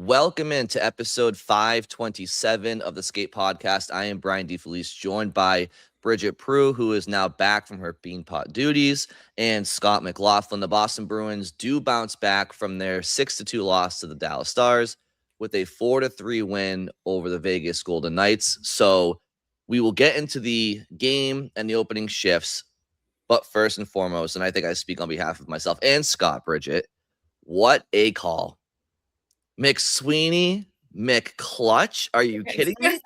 Welcome into episode 527 of the Skate Podcast. I am Brian DeFelice, joined by Bridget Prue, who is now back from her Beanpot duties, and Scott McLaughlin. The Boston Bruins do bounce back from their 6-2 loss to the Dallas Stars with a 4-3 win over the Vegas Golden Knights. So we will get into the game and the opening shifts. But first and foremost, and I think I speak on behalf of myself and Scott, Bridget, what a call. McSweeney, McClutch. Are you kidding me?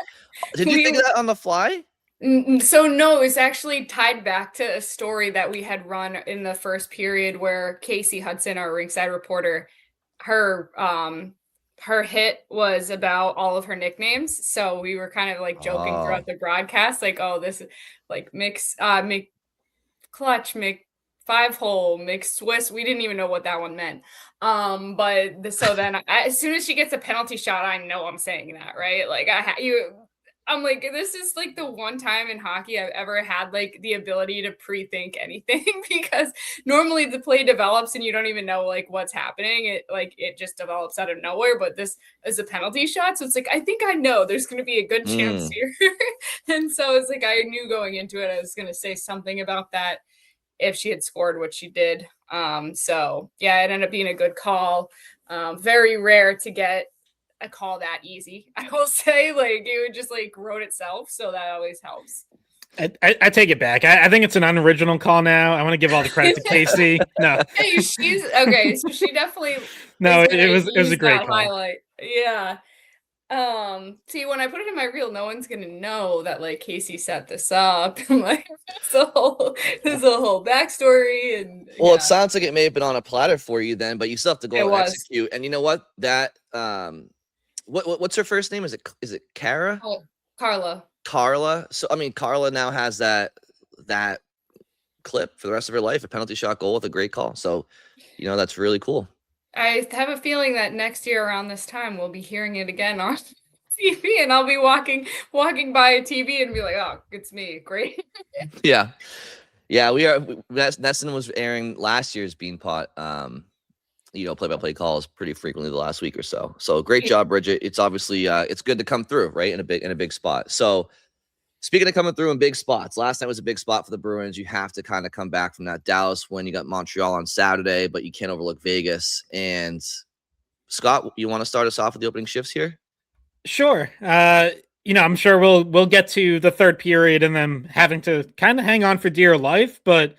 Did you think of that on the fly? So no, it's actually tied back to a story that we had run in the first period where Casey Hudson, our rinkside reporter, her hit was about all of her nicknames. So we were kind of like joking throughout the broadcast, like, oh, this is like McClutch, Mc five hole, mixed Swiss. We didn't even know what that one meant. So then as soon as she gets a penalty shot, I know I'm saying that, right? Like I'm like, this is like the one time in hockey I've ever had like the ability to pre-think anything because normally the play develops and you don't even know like what's happening. It just develops out of nowhere, but this is a penalty shot. So it's like, I think I know there's going to be a good chance here. And so it's like, I knew going into it, I was going to say something about that if she had scored what she did. So yeah, it ended up being a good call. Very rare to get a call that easy, I will say. Like it would just like wrote itself, so that always helps. I take it back. I think it's an unoriginal call now. I want to give all the credit to Casey. No, hey, she's okay. So she definitely no. It was a great call. Highlight. Yeah. See, when I put it in my reel, no one's gonna know that like Casey set this up. Like there's a whole backstory, and well, it sounds like it may have been on a platter for you then, but you still have to go and execute. And you know what? That what's her first name? Is it Kara? Oh, Carla. Carla. So I mean, Carla now has that clip for the rest of her life, a penalty shot goal with a great call. So, you know, that's really cool. I have a feeling that next year around this time we'll be hearing it again on TV, and I'll be walking by a TV and be like, "Oh, it's me!" Great. Yeah. We are. Nesson was airing last year's Beanpot. Play-by-play calls pretty frequently the last week or so. So great job, Bridget. It's obviously it's good to come through right in a big spot. So. Speaking of coming through in big spots, last night was a big spot for the Bruins. You have to kind of come back from that Dallas win. You got Montreal on Saturday, but you can't overlook Vegas. And Scott, you want to start us off with the opening shifts here? Sure. I'm sure we'll get to the third period and then having to kind of hang on for dear life. But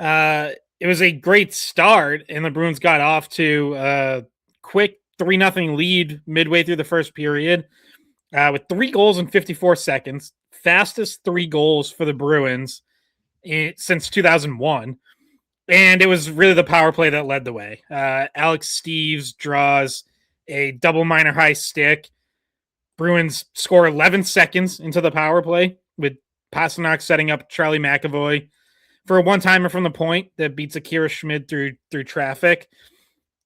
it was a great start, and the Bruins got off to a quick 3-0 lead midway through the first period with 3 goals in 54 seconds. Fastest 3 goals for the Bruins since 2001. And it was really the power play that led the way. Alex Steeves draws a double minor high stick. Bruins score 11 seconds into the power play with Pasternak setting up Charlie McAvoy for a one-timer from the point that beats Akira Schmid through traffic.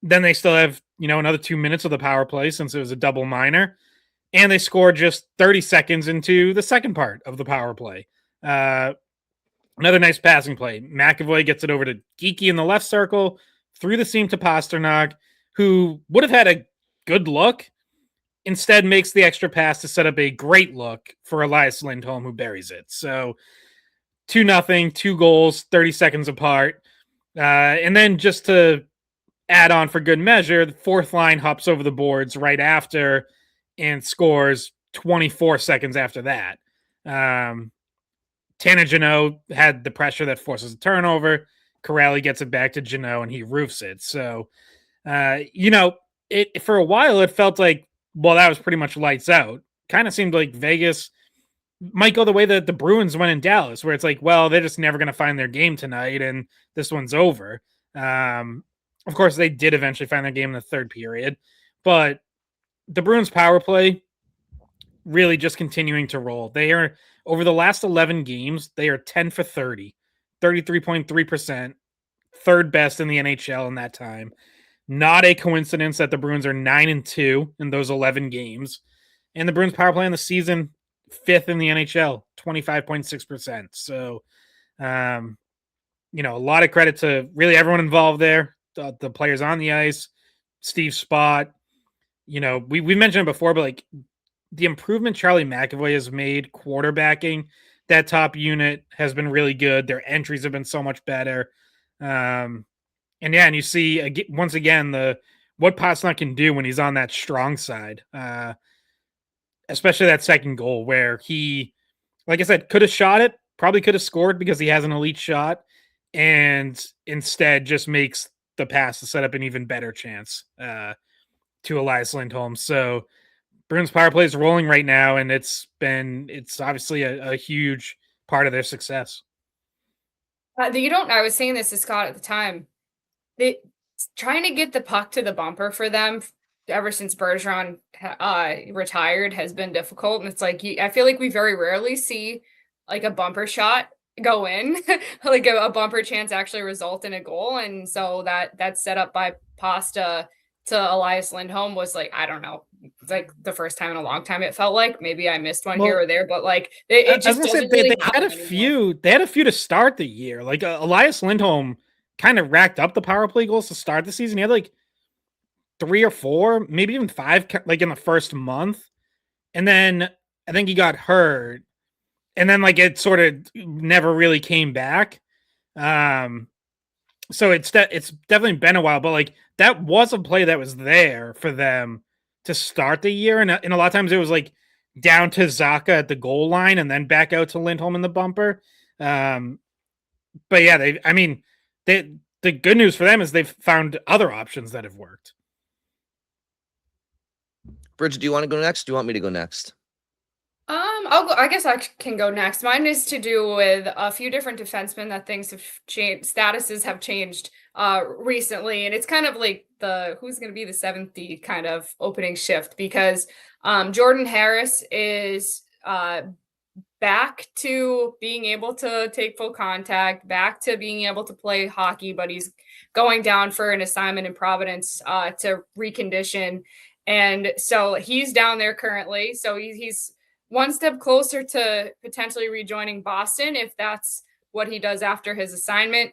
Then they still have, another 2 minutes of the power play since it was a double minor. And they scored just 30 seconds into the second part of the power play. Another nice passing play. McAvoy gets it over to Geeky in the left circle, through the seam to Pasternak, who would have had a good look. Instead makes the extra pass to set up a great look for Elias Lindholm, who buries it. So 2-0, 2 goals, 30 seconds apart. And then just to add on for good measure, the fourth line hops over the boards right after and scores 24 seconds after that. Tanner Jeannot had the pressure that forces a turnover. Corrali gets it back to Jeannot, and he roofs it. So, it for a while, it felt like, well, that was pretty much lights out. Kind of seemed like Vegas might go the way that the Bruins went in Dallas, where it's like, well, they're just never going to find their game tonight, and this one's over. Of course, they did eventually find their game in the third period, but the Bruins power play really just continuing to roll. They are, over the last 11 games, they are 10 for 30, 33.3%, third best in the NHL in that time. Not a coincidence that the Bruins are 9-2 in those 11 games. And the Bruins power play in the season, 5th in the NHL, 25.6%. So, a lot of credit to really everyone involved there, the players on the ice, Steve Spott, we mentioned it before, but like the improvement Charlie McAvoy has made quarterbacking that top unit has been really good. Their entries have been so much better. And you see once again what Pastrnak can do when he's on that strong side, especially that second goal where he, like I said, could have shot it, probably could have scored because he has an elite shot, and instead just makes the pass to set up an even better chance to Elias Lindholm. So Bruins power play is rolling right now, and it's obviously a huge part of their success. I was saying this to Scott at the time. Trying to get the puck to the bumper for them ever since Bergeron retired has been difficult. And it's like, I feel like we very rarely see like a bumper shot go in, like a bumper chance actually result in a goal. And so that set up by Pasta to Elias Lindholm was like, I don't know, like the first time in a long time it felt like. Maybe I missed one here or there, but like it just doesn't really they had a few. They had a few to start the year. Like Elias Lindholm kind of racked up the power play goals to start the season. He had like 3 or 4, maybe even 5, like in the first month, and then I think he got hurt, and then like it sort of never really came back. So it's definitely been a while, but like that was a play that was there for them to start the year, and a lot of times it was like down to Zacha at the goal line and then back out to Lindholm in the bumper. But yeah, the good news for them is they've found other options that have worked. Bridget, do you want to go next? Do you want me to go next? I'll go. I guess I can go next. Mine is to do with a few different defensemen that things have changed, statuses have changed recently, and it's kind of like the who's going to be the 7th D kind of opening shift because Jordan Harris is back to being able to take full contact, back to being able to play hockey, but he's going down for an assignment in Providence to recondition, and so he's down there currently. So he's one step closer to potentially rejoining Boston if that's what he does after his assignment.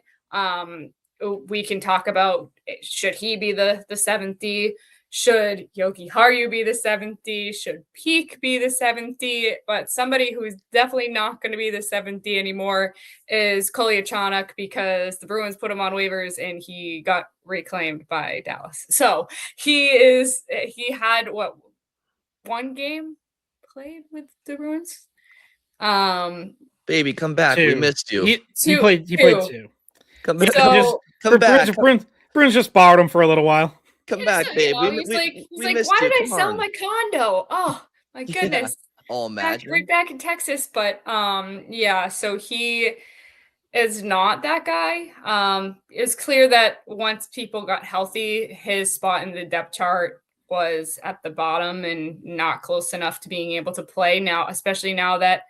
We can talk about, should he be the 7th D? Should Yogi Haru be the 7th D? Should Peak be the 7th D? But somebody who's definitely not going to be the 7th D anymore is Kolyachonok because the Bruins put him on waivers and he got reclaimed by Dallas. So he had one game played with the Bruins. Baby, come back. 2. We missed you. He played 2. Come back. So, come back. Bruins just borrowed him for a little while. Come back, babe. He's like, why did I sell my condo? Oh my goodness. Yeah. Oh, imagine. Back in Texas, but so he is not that guy. It's clear that once people got healthy, his spot in the depth chart was at the bottom and not close enough to being able to play now, especially now that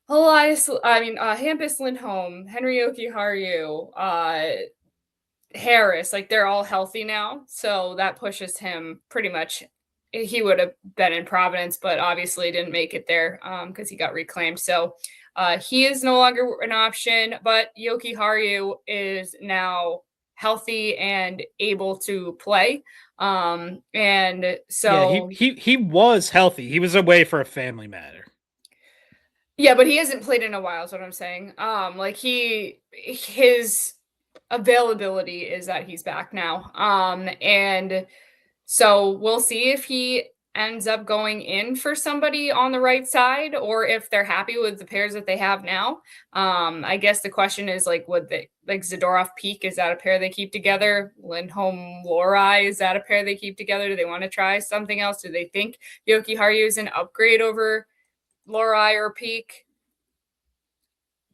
Hampus Lindholm, Henry Jokiharju, Harris, like they're all healthy now. So that pushes him pretty much. He would have been in Providence, but obviously didn't make it there because he got reclaimed. So he is no longer an option, but Jokiharju is now healthy and able to play. And so he was healthy. He was away for a family matter. Yeah, but he hasn't played in a while, is what I'm saying. His availability is that he's back now. And so we'll see if he ends up going in for somebody on the right side or if they're happy with the pairs that they have now. I guess the question is would they Zadorov Peak, is that a pair they keep together? Lindholm Lohrei, is that a pair they keep together? Do they want to try something else? Do they think Jokiharju is an upgrade over Lohrei or Peak?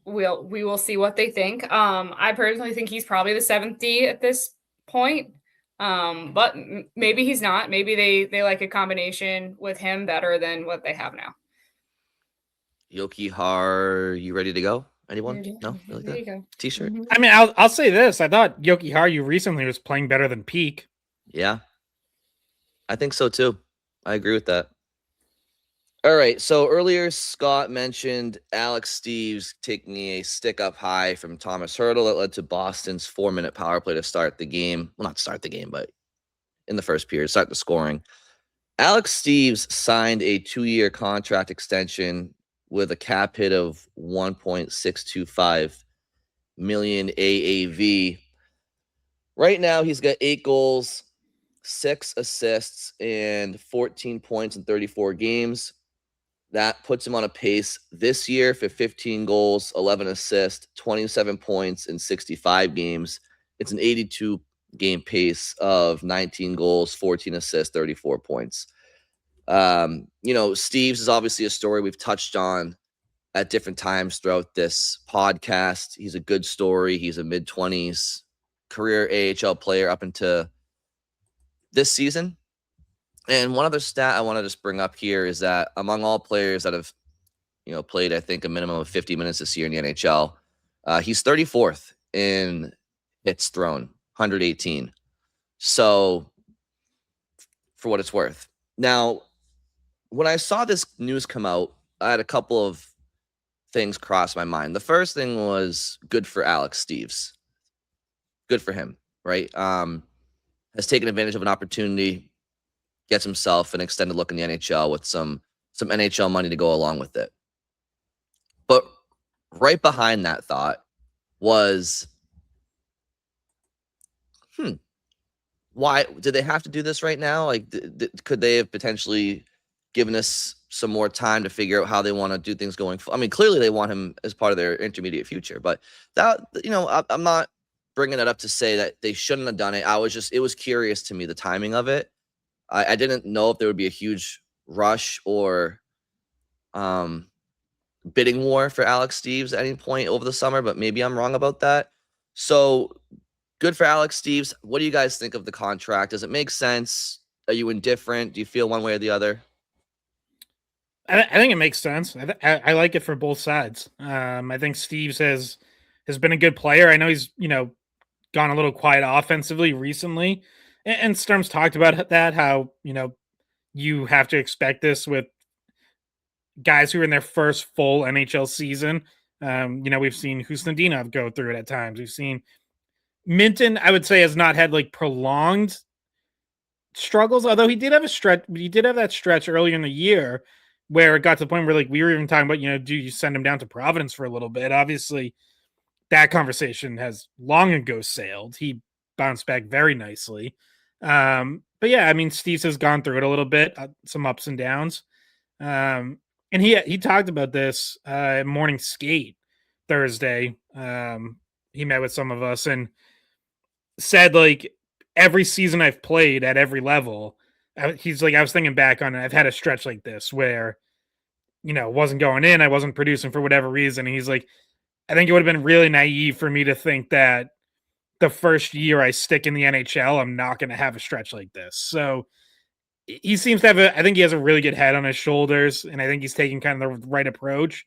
We will see what they think. I personally think he's probably the 7th D at this point. But maybe he's not. Maybe they like a combination with him better than what they have now. Jokiharju, you ready to go? Anyone? No? There you go. T-shirt? Mm-hmm. I mean, I'll say this. I thought Jokiharju recently was playing better than Peak. Yeah. I think so too. I agree with that. All right. So earlier, Scott mentioned Alex Steeves taking a stick up high from Thomas Hertl that led to Boston's 4-minute power play to start the game. Well, not start the game, but in the first period, start the scoring. Alex Steeves signed a 2-year contract extension with a cap hit of $1.625 million AAV. Right now, he's got 8 goals, 6 assists, and 14 points in 34 games. That puts him on a pace this year for 15 goals, 11 assists, 27 points in 65 games. It's an 82-game pace of 19 goals, 14 assists, 34 points. Steeves is obviously a story we've touched on at different times throughout this podcast. He's a good story. He's a mid-20s career AHL player up into this season. And one other stat I want to just bring up here is that among all players that have, played, I think, a minimum of 50 minutes this year in the NHL, he's 34th in hits thrown, 118. So, for what it's worth. Now, when I saw this news come out, I had a couple of things cross my mind. The first thing was good for Alex Steeves. Good for him, right? Has taken advantage of an opportunity, gets himself an extended look in the NHL with some NHL money to go along with it. But right behind that thought was, why did they have to do this right now? Like, could they have potentially given us some more time to figure out how they want to do things going forward? I mean, clearly they want him as part of their intermediate future, but that, I'm not bringing it up to say that they shouldn't have done it. It was curious to me, the timing of it. I didn't know if there would be a huge rush or bidding war for Alex Steeves at any point over the summer, but maybe I'm wrong about that. So good for Alex Steeves. What do you guys think of the contract? Does it make sense? Are you indifferent? Do you feel one way or the other? I think it makes sense. I like it for both sides. I think Steeves has been a good player. I know he's gone a little quiet offensively recently, and Sturm's talked about that. How you have to expect this with guys who are in their first full NHL season. We've seen Husnudinov go through it at times. We've seen Minton, I would say, has not had prolonged struggles, although he did have a stretch. He did have that stretch earlier in the year where it got to the point where we were even talking about, do you send him down to Providence for a little bit? Obviously, that conversation has long ago sailed. He bounced back very nicely. But yeah, I mean, Steeves has gone through it a little bit, some ups and downs. And he talked about this morning skate Thursday. He met with some of us and said, every season I've played at every level, he's I was thinking back on it. I've had a stretch like this where, wasn't going in. I wasn't producing for whatever reason. And he's like, I think it would have been really naive for me to think that the first year I stick in the NHL, I'm not going to have a stretch like this. So he seems to have I think he has a really good head on his shoulders, and I think he's taking kind of the right approach.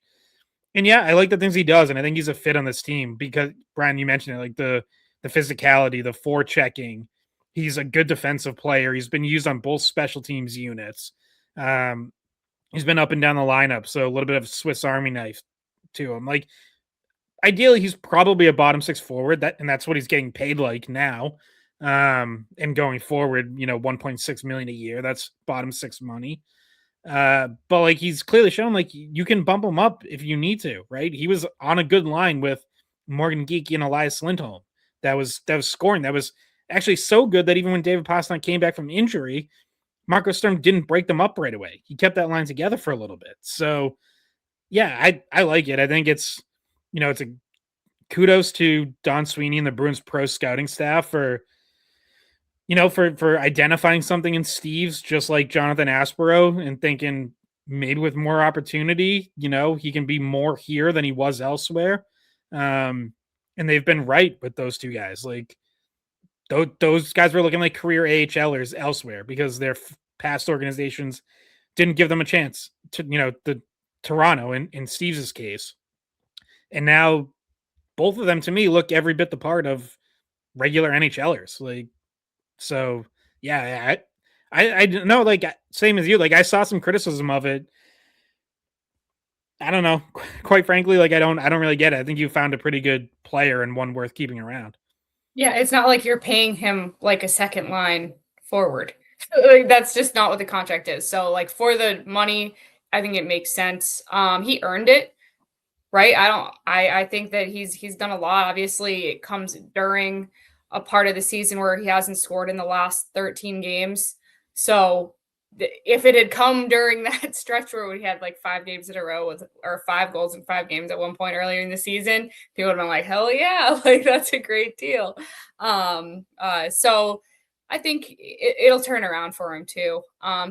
And yeah, I like the things he does, and I think he's a fit on this team because, Brian, you mentioned it, the physicality, the forechecking. He's a good defensive player. He's been used on both special teams units. He's been up and down the lineup, so a little bit of a Swiss Army knife to him. Ideally, he's probably a bottom 6 forward, and that's what he's getting paid now. And going forward, $1.6 million a year. That's bottom 6 money. But he's clearly shown you can bump him up if you need to, right? He was on a good line with Morgan Geekie and Elias Lindholm. That was scoring. That was actually so good that even when David Pastrnak came back from injury, Marco Sturm didn't break them up right away. He kept that line together for a little bit. So yeah, I like it. I think it's it's a kudos to Don Sweeney and the Bruins pro scouting staff for identifying something in Steeves, just like Jonathan Aspero, and thinking maybe with more opportunity, he can be more here than he was elsewhere. And they've been right with those two guys. Those guys were looking like career AHLers elsewhere because their past organizations didn't give them a chance to, the Toronto in Steeves' case. And now both of them, to me, look every bit the part of regular NHLers. So yeah, I know, same as you, I saw some criticism of it. I don't know, quite frankly, I don't really get it. I think you found a pretty good player and one worth keeping around. Yeah, it's not like you're paying him a second line forward. Like, that's just not what the contract is. So like for the money, I think it makes sense. He earned it, right? I think that he's done a lot. Obviously, it comes during a part of the season where he hasn't scored in the last 13 games. So if it had come during that stretch where we had like 5 games in a row or 5 goals in 5 games at one point earlier in the season, people would have been like, hell yeah, like that's a great deal. So I think it'll turn around for him too.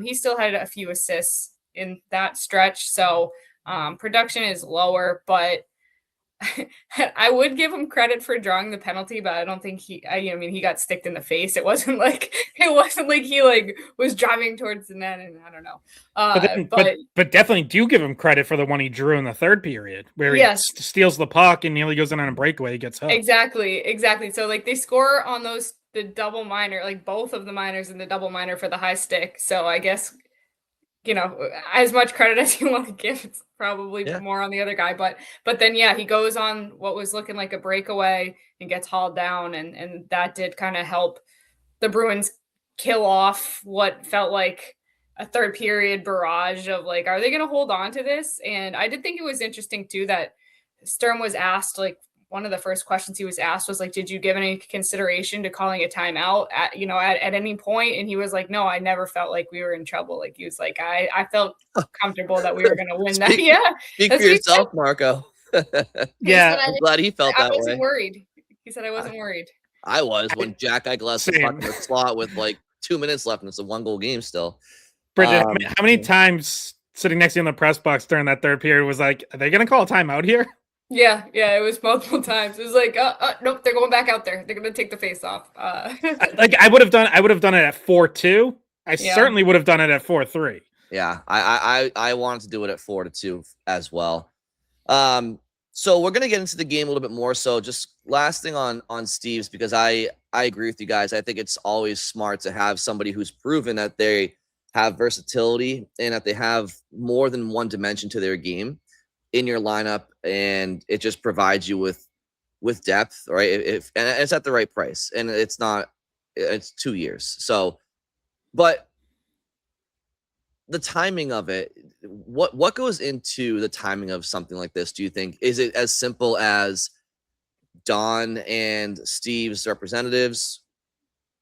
He still had a few assists in that stretch, so production is lower, but I would give him credit for drawing the penalty, but I don't think he got sticked in the face. It wasn't like he like was driving towards the net, and I don't know. But definitely do give him credit for the one he drew in the third period where he steals the puck and nearly goes in on a breakaway. He gets hooked. Exactly. So like they score on the double minor, like both of the minors in the double minor for the high stick. So I guess, as much credit as you want to give, it's probably more on the other guy. But then, he goes on what was looking like a breakaway and gets hauled down. And that did kind of help the Bruins kill off what felt like a third period barrage of like, are they going to hold on to this? And I did think it was interesting too, that Sturm was asked, like, one of the first questions he was asked was like, did you give any consideration to calling a timeout at any point? And he was like, no, I never felt like we were in trouble. Like he was like, I felt comfortable that we were going to win that. Yeah. Speak for yourself, Marco. Yeah. I'm glad he felt that way. I wasn't worried. He said I wasn't worried. I was when Jack Eichel the puck in the slot with like 2 minutes left and it's a 1-goal game still. Bridget, how many times sitting next to you in the press box during that third period was like, are they going to call a timeout here? Yeah, it was multiple times. It was like, nope, they're going back out there. They're going to take the face off. Like I would have done it at 4-2. I certainly would have done it at 4-3. Yeah, I wanted to do it at 4-2 as well. So we're gonna get into the game a little bit more. So just last thing on Steeves, because I agree with you guys. I think it's always smart to have somebody who's proven that they have versatility and that they have more than one dimension to their game in your lineup, and it just provides you with depth, right? And it's at the right price, and it's 2 years. So, but the timing of it, what goes into the timing of something like this? Do you think, is it as simple as Don and Steve's representatives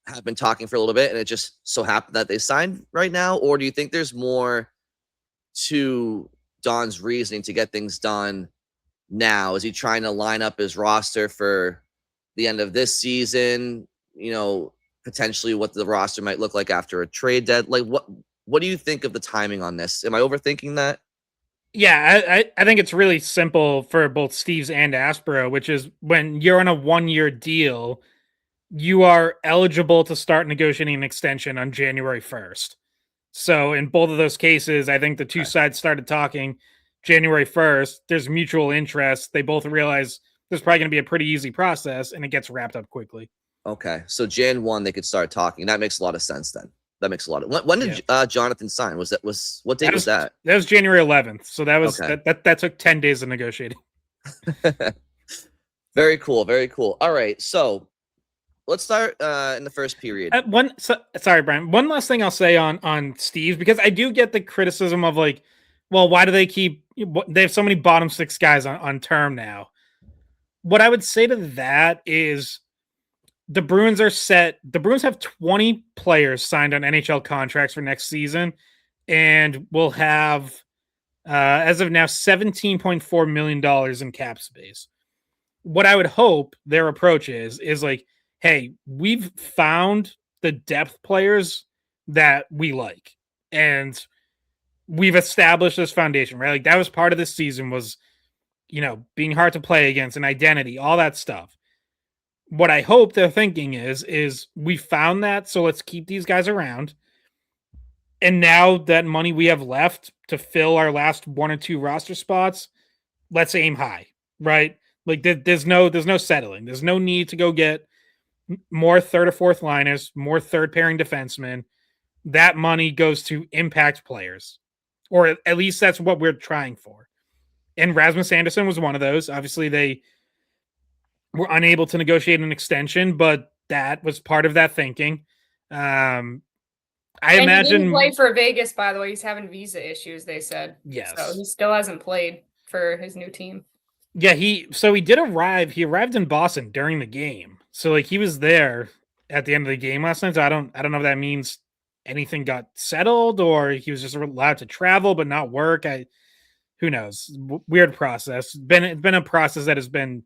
have been talking for a little bit and it just so happened that they signed right now? Or do you think there's more to Don's reasoning to get things done now? Is he trying to line up his roster for the end of this season? Potentially what the roster might look like after a trade deadline. What do you think of the timing on this? Am I overthinking that? Yeah, I think it's really simple for both Steeves and Aspero, which is when you're on a 1-year deal, you are eligible to start negotiating an extension on January 1st. So in both of those cases, I think the two sides started talking January 1st. There's mutual interest. They both realize there's probably going to be a pretty easy process, and it gets wrapped up quickly. Okay, so Jan 1, they could start talking. That makes a lot of sense then. That makes a lot of. When did Jonathan sign? What date was that? That was January 11th. So that was that took 10 days of negotiating. Very cool. Very cool. All right, so let's start in the first period. Sorry, Brian. One last thing I'll say on Steve, because I do get the criticism of like, well, why do they have so many bottom 6 guys on term now? What I would say to that is, the Bruins are set. The Bruins have 20 players signed on NHL contracts for next season, and will have, as of now, $17.4 million in cap space. What I would hope their approach is like, hey, we've found the depth players that we like, and we've established this foundation, right? Like that was part of this season was, being hard to play against, and identity, all that stuff. What I hope they're thinking is we found that, so let's keep these guys around. And now that money we have left to fill our last 1 or 2 roster spots, let's aim high, right? Like there's no settling. There's no need to go get more third or fourth liners, more third pairing defensemen. That money goes to impact players, or at least that's what we're trying for. And Rasmus Andersson was one of those. Obviously, they were unable to negotiate an extension, but that was part of that thinking. I And imagine he didn't play for Vegas, by the way. He's having visa issues, they said. yes. So he still hasn't played for his new team. Yeah, he did arrive. He arrived in Boston during the game. So like he was there at the end of the game last night. So I don't know if that means anything got settled or he was just allowed to travel but not work. Who knows? Weird process. It's been a process that has been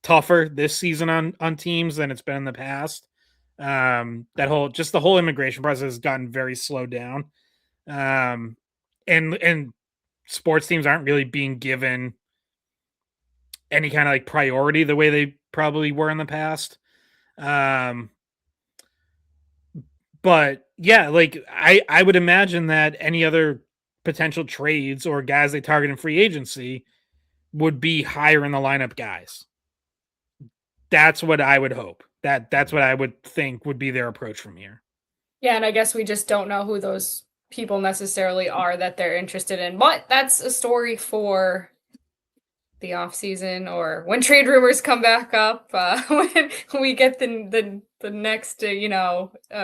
tougher this season on teams than it's been in the past. The whole immigration process has gotten very slowed down. And sports teams aren't really being given any kind of like priority the way they probably were in the past. But yeah, like I would imagine that any other potential trades or guys they target in free agency would be higher in the lineup guys. That's what I would hope. That's what I would think would be their approach from here. Yeah, and I guess we just don't know who those people necessarily are that they're interested in. But that's a story for the off season or when trade rumors come back up, when we get the next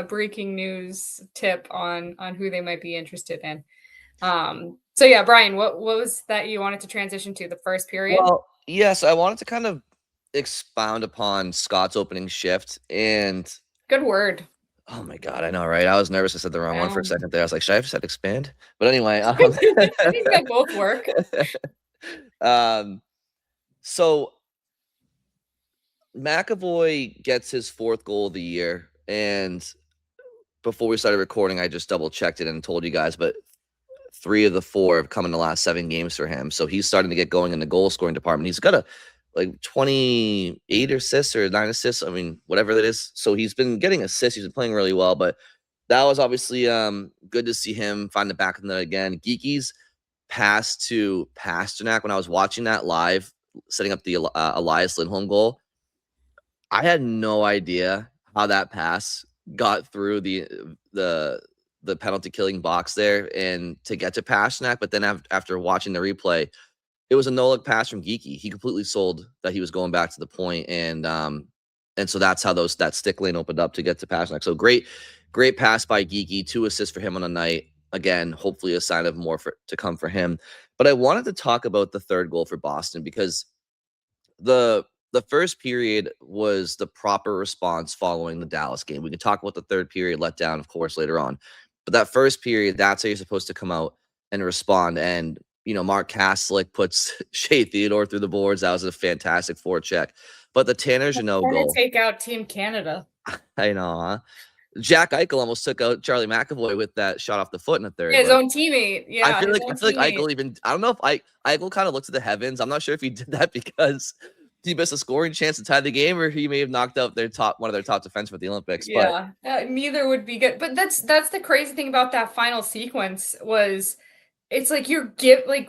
breaking news tip on who they might be interested in. So yeah, Brian, what was that you wanted to transition to the first period? Well, yes, I wanted to kind of expound upon Scott's opening shift and good word. Oh my god, I know, right? I was nervous I said the wrong one for a second there. I was like, should I have said expand? But anyway, I think that both work. So McAvoy gets his 4th goal of the year, and before we started recording, I just double checked it and told you guys, but 3 of the 4 have come in the last 7 games for him. So he's starting to get going in the goal scoring department. He's got a 28 assists or 9 assists. I mean, whatever that is. So he's been getting assists. He's been playing really well, but that was obviously good to see him find the back of the net again. Geeky's pass to Pasternak, when I was watching that live, setting up the Elias Lindholm goal, I had no idea how that pass got through the penalty killing box there and to get to Pasternak. But then after watching the replay, it was a no-look pass from Geeky. He completely sold that he was going back to the point, and so that's how that stick lane opened up to get to Pasternak. So great pass by Geeky. 2 assists for him on the night. Again, hopefully a sign of more to come for him. But I wanted to talk about the 3rd goal for Boston because the first period was the proper response following the Dallas game. We can talk about the 3rd period letdown, of course, later on. But that first period, that's how you're supposed to come out and respond. And Mark Kastelic puts Shea Theodore through the boards. That was a fantastic forecheck. But the Tanner Jeannot goal. Take out Team Canada. I know, huh? Jack Eichel almost took out Charlie McAvoy with that shot off the foot in the 3rd. His own teammate. Yeah. I feel like Eichel I don't know if Eichel kind of looked at the heavens. I'm not sure if he did that because he missed a scoring chance to tie the game, or he may have knocked out one of their top defensemen for the Olympics. Yeah, neither would be good. But that's the crazy thing about that final sequence was it's like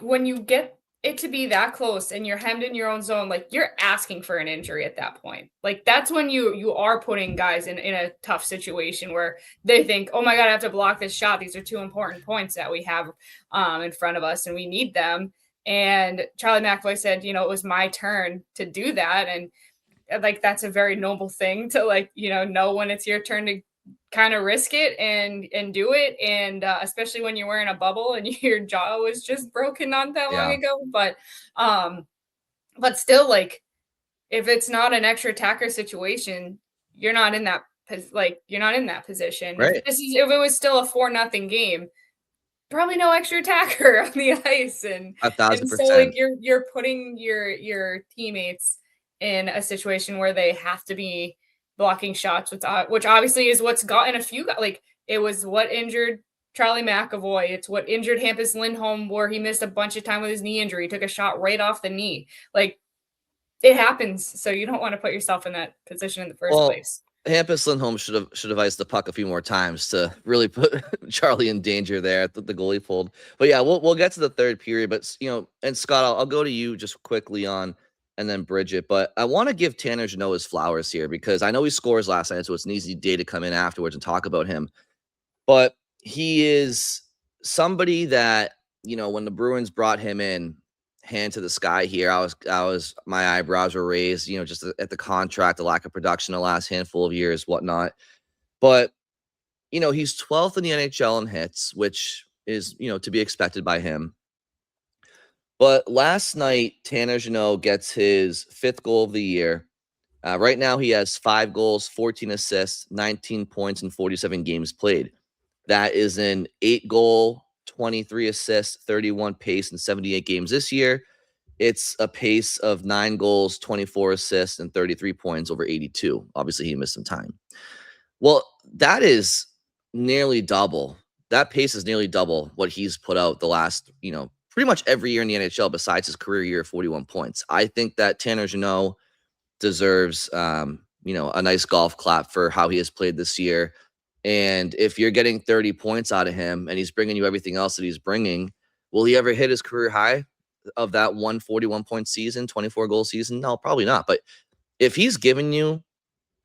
when you get it to be that close and you're hemmed in your own zone, like you're asking for an injury at that point. Like that's when you are putting guys in a tough situation where they think, oh my God, I have to block this shot. These are 2 important points that we have in front of us and we need them. And Charlie McAvoy said, it was my turn to do that. And like, that's a very noble thing to know when it's your turn to kind of risk it and do it. And especially when you're wearing a bubble and your jaw was just broken not that long ago. But still, like, if it's not an extra attacker situation, you're not in that position. Right. If it was still a 4-0 game, probably no extra attacker on the ice, and 1,000%. so like you're putting your teammates in a situation where they have to be blocking shots, which obviously is what's gotten a few. Like it was what injured Charlie McAvoy. It's what injured Hampus Lindholm, where he missed a bunch of time with his knee injury. He took a shot right off the knee. Like it happens, so you don't want to put yourself in that position in the first place. Hampus Lindholm should have iced the puck a few more times to really put Charlie in danger there at the goalie pulled. But yeah, we'll get to the 3rd period. But and Scott, I'll go to you just quickly on, and then Bridget. But I want to give Tanner Jeannot his flowers here because I know he scores last night, so it's an easy day to come in afterwards and talk about him. But he is somebody that when the Bruins brought him in, hand to the sky here. My eyebrows were raised, just at the contract, the lack of production the last handful of years, whatnot. But he's 12th in the NHL in hits, which is, to be expected by him. But last night, Tanner Jeannot gets his 5th goal of the year. Right now, he has 5 goals, 14 assists, 19 points, and 47 games played. That is an 8-goal, 23 assists, 31 pace, and 78 games this year. It's a pace of 9 goals, 24 assists, and 33 points over 82. Obviously, he missed some time. Well, that is nearly double. That pace is nearly double what he's put out the last, pretty much every year in the NHL besides his career year of 41 points. I think that Tanner Jeannot deserves, a nice golf clap for how he has played this year. And if you're getting 30 points out of him and he's bringing you everything else that he's bringing, will he ever hit his career high of that 141-point season, 24-goal season? No, probably not. But if he's giving you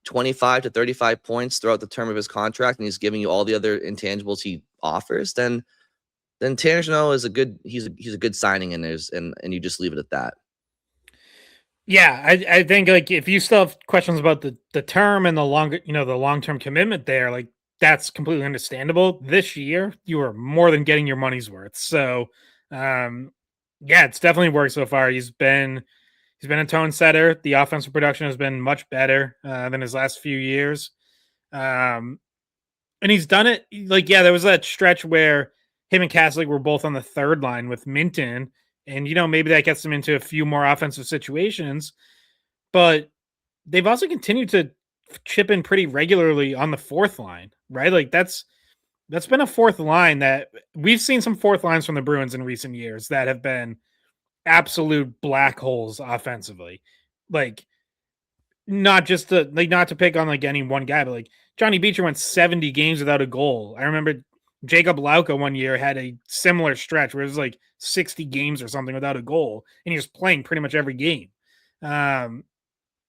25 to 35 points throughout the term of his contract and he's giving you all the other intangibles he offers, then Tanner Jeannot is a good signing, and you just leave it at that. Yeah, I think like if you still have questions about the term and the longer, the long-term commitment there, like that's completely understandable. This year, you are more than getting your money's worth. So, yeah, it's definitely worked so far. He's been a tone setter. The offensive production has been much better than his last few years. And he's done it like, yeah, there was that stretch where him and Kastelik were both on the third line with Minton. And, maybe that gets them into a few more offensive situations. But they've also continued to chip in pretty regularly on the fourth line, right? Like that's been a fourth line that we've seen some fourth lines from the Bruins in recent years that have been absolute black holes offensively. Like not to pick on like any one guy, but like Johnny Beecher went 70 games without a goal. I remember Jacob Lauka one year had a similar stretch where it was like 60 games or something without a goal, and he was playing pretty much every game.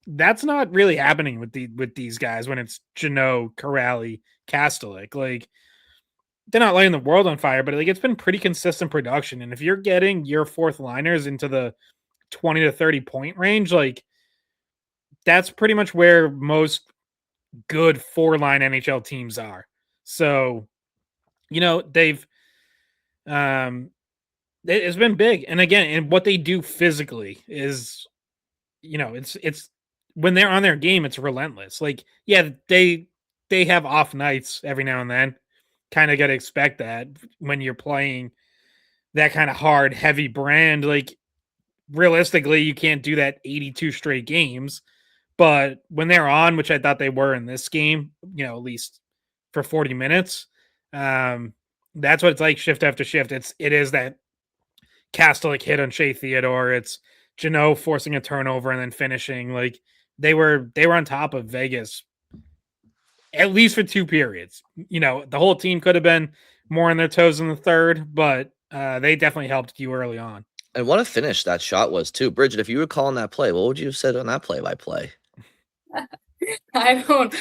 That's not really happening with these guys when it's Jeannot, Kuraly, Kastelik. Like they're not lighting the world on fire, but like it's been pretty consistent production. And if you're getting your fourth liners into the 20 to 30 point range, like that's pretty much where most good 4-line NHL teams are. So, they've it's been big. And again, and what they do physically is, it's when they're on their game, it's relentless. Like, yeah, they have off nights every now and then. Kind of got to expect that when you're playing that kind of hard, heavy brand. Like, realistically, you can't do that 82 straight games. But when they're on, which I thought they were in this game, at least for 40 minutes, that's what it's like shift after shift. It is that Kastelik hit on Shea Theodore. It's Jeannot forcing a turnover and then finishing. Like they were on top of Vegas at least for 2 periods. The whole team could have been more on their toes in the third, but they definitely helped you early on. And what a finish that shot was too. Bridget, if you were calling that play, what would you have said on that play-by-play? I don't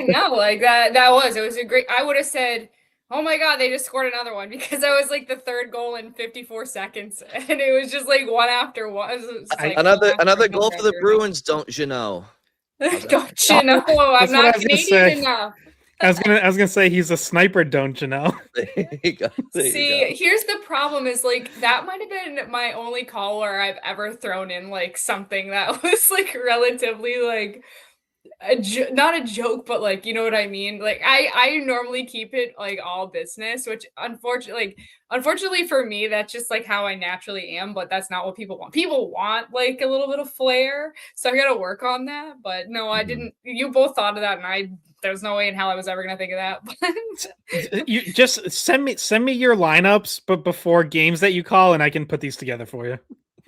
know. Like it was a great, I would have said, oh my God, they just scored another one, because that was like the third goal in 54 seconds. And it was just like one after one. Like another goal for the Bruins. Don't you know? Don't you know? I'm not Canadian enough. I was gonna say he's a sniper, don't you know? There you go. Here's the problem is like that might have been my only call where I've ever thrown in like something that was like relatively like not a joke, but like, you know what I mean? Like I normally keep it like all business, which unfortunately for me, that's just like how I naturally am, but that's not what people want. People want like a little bit of flair. So I got to work on that. But no, I didn't. You both thought of that, and there's no way in hell I was ever going to think of that. You just send me your lineups, but before games that you call, and I can put these together for you.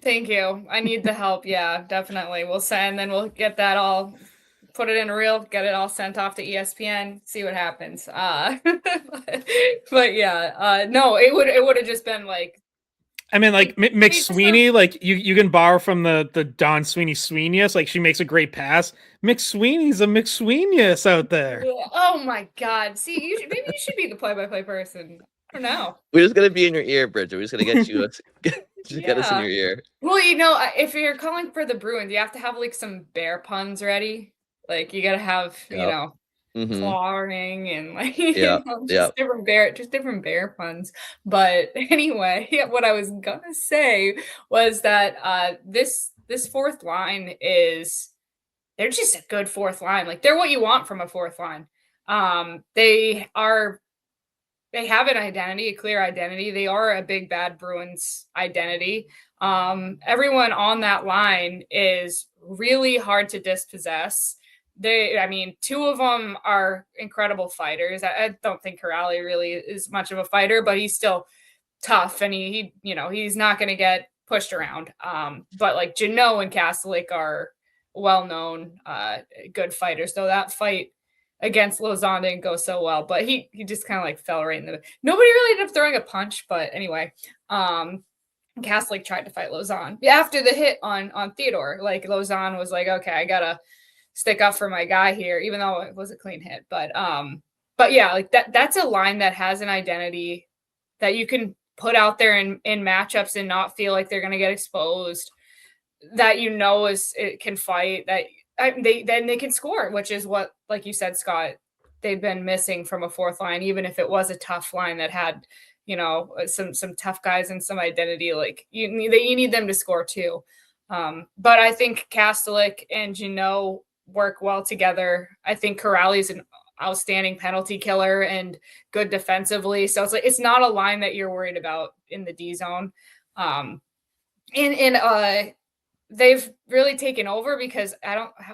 Thank you. I need the help. Yeah, definitely. We'll send, then we'll get that all, put it in a reel, get it all sent off to ESPN, see what happens. But yeah, no, it would have just been like, I mean, like McSweeney, like you can borrow from the Don Sweeney-Sweeneyus. Like she makes a great pass. McSweeney's a McSweeneyus out there. Oh my God! See, maybe you should be the play-by-play person. I don't know. We're just gonna be in your ear, Bridget. We're just gonna get you. Get us in your ear. Well, if you're calling for the Bruins, you have to have like some bear puns ready. Like you gotta have, clawing and like Yeah, yeah. just different bear puns. But anyway, what I was gonna say was that this fourth line is they're just a good fourth line. Like they're what you want from a fourth line. They have an identity, a clear identity. They are a big bad Bruins identity. Everyone on that line is really hard to dispossess. I mean, two of them are incredible fighters. I don't think Kuraly really is much of a fighter, but he's still tough, and he's not going to get pushed around. But like Jeannot and Kastelik are well-known good fighters. Though that fight against Lauzon didn't go so well, but he just kind of like fell right in the. Nobody really ended up throwing a punch, but anyway, Kastelik tried to fight Lauzon after the hit on Theodore. Like Lauzon was like, okay, I gotta stick up for my guy here, even though it was a clean hit. But yeah, like that's a line that has an identity that you can put out there in matchups and not feel like they're gonna get exposed. That it can fight. That they can score, which is what, like you said, Scott, they've been missing from a fourth line. Even if it was a tough line that had some tough guys and some identity, like you need them to score too. But I think Kastelik and Jeannot work well together. I think Kuraly's an outstanding penalty killer and good defensively. So it's not a line that you're worried about in the D zone. They've really taken over because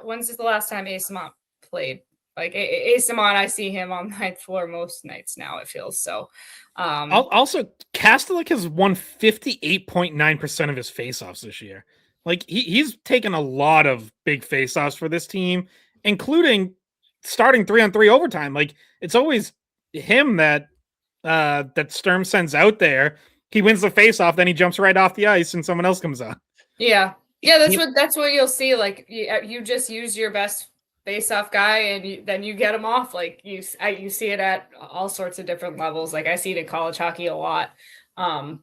when's the last time Eyssimont played? Like Eyssimont, I see him on ninth floor most nights now, it feels so. Also, Kastelik has won 58.9% of his faceoffs this year. Like he's taken a lot of big faceoffs for this team, including starting 3-on-3 overtime. Like it's always him that Sturm sends out there. He wins the faceoff, then he jumps right off the ice, and someone else comes on. Yeah, that's what you'll see. Like you just use your best face-off guy, and then you get him off. Like you see it at all sorts of different levels. Like I see it in college hockey a lot.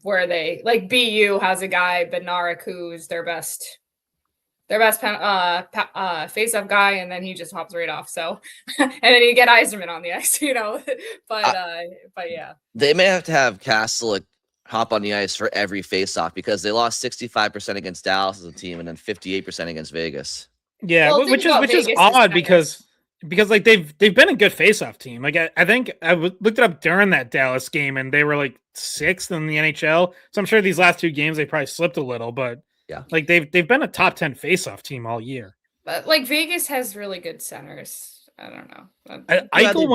Where they like BU has a guy, Bednarik, who's their best face-off guy, and then he just hops right off. So, and then you get Yzerman on the ice, but yeah, they may have to have Kastelik hop on the ice for every face-off because they lost 65% against Dallas as a team and then 58% against Vegas. Yeah, well, which is odd because like they've been a good face-off team. Like I think I looked it up during that Dallas game and they were like 6th in the NHL. So I'm sure these last 2 games they probably slipped a little, but yeah, like they've been a top 10 face-off team all year. But like Vegas has really good centers. I don't know. Eichel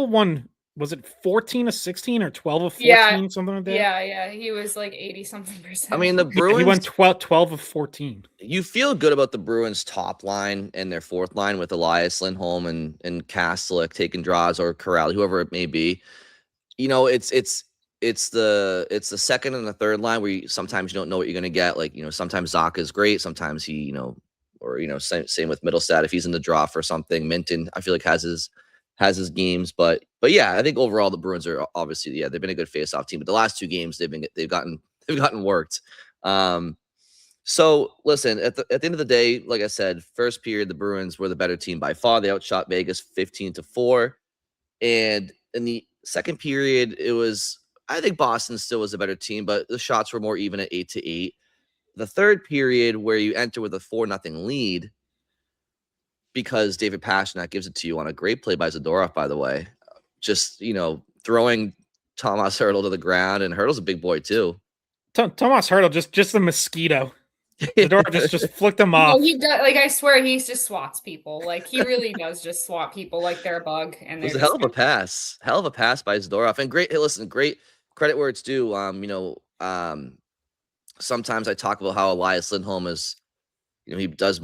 won. Was it 14 of 16 or 12 of 14, something like that? Yeah. He was like 80-something%. I mean, the Bruins... He won 12 of 14. You feel good about the Bruins' top line and their fourth line with Elias Lindholm and Kastelik taking draws, or Kuraly, whoever it may be. It's the second and the third line where sometimes you don't know what you're going to get. Like, sometimes Zacha is great. Sometimes he, same with Middlestat. If he's in the draw for something, Minton, I feel like has his games, but yeah, I think overall the Bruins are obviously, they've been a good face-off team, but the last 2 games they've gotten worked. So listen, at the end of the day, like I said, first period the Bruins were the better team by far. They outshot Vegas 15-4, and in the second period I think Boston still was a better team, but the shots were more even at 8-8. The third period, where you enter with a 4-0 lead, because David Pastrnak gives it to you on a great play by Zadorov, by the way. Just, throwing Tomas Hertl to the ground, and Hertl's a big boy too. Tomas Hertl, just a mosquito. Zadorov just flicked him off. No, he does, like I swear he just swats people. Like he really does just swat people like they're a bug. And it was a hell of a pass. Hell of a pass by Zadorov. And great credit where it's due. Sometimes I talk about how Elias Lindholm is, he does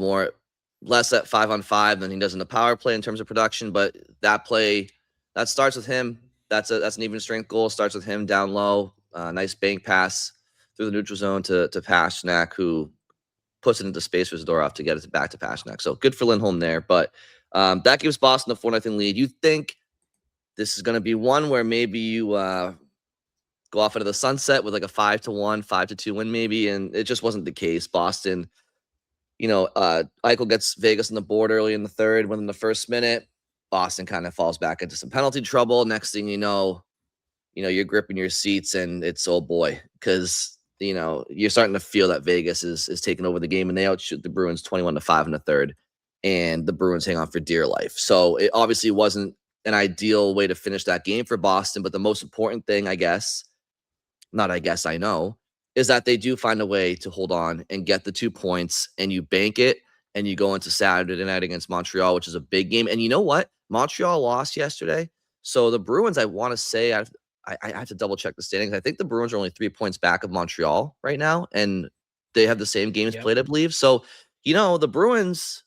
less at 5-on-5 than he does in the power play in terms of production, but that play that starts with him. That's an even strength goal. Starts with him down low. Nice bank pass through the neutral zone to Pastrnak, who puts it into space for Zadorov to get it back to Pastrnak. So good for Lindholm there. But that gives Boston a 4-0 lead. You think this is going to be one where maybe you go off into the sunset with like a 5-1, 5-2 win maybe, and it just wasn't the case. Boston, Eichel gets Vegas on the board early in the third, within the first minute. Boston kind of falls back into some penalty trouble. Next thing you know, you're gripping your seats and it's, oh boy, because, you're starting to feel that Vegas is taking over the game, and they outshoot the Bruins 21-5 in the third, and the Bruins hang on for dear life. So it obviously wasn't an ideal way to finish that game for Boston, but the most important thing, I know, is that they do find a way to hold on and get the 2 points, and you bank it, and you go into Saturday night against Montreal, which is a big game. And you know what? Montreal lost yesterday. So the Bruins, I want to say, I have to double check the standings. I think the Bruins are only 3 points back of Montreal right now, and they have the same games played, I believe. So, the Bruins,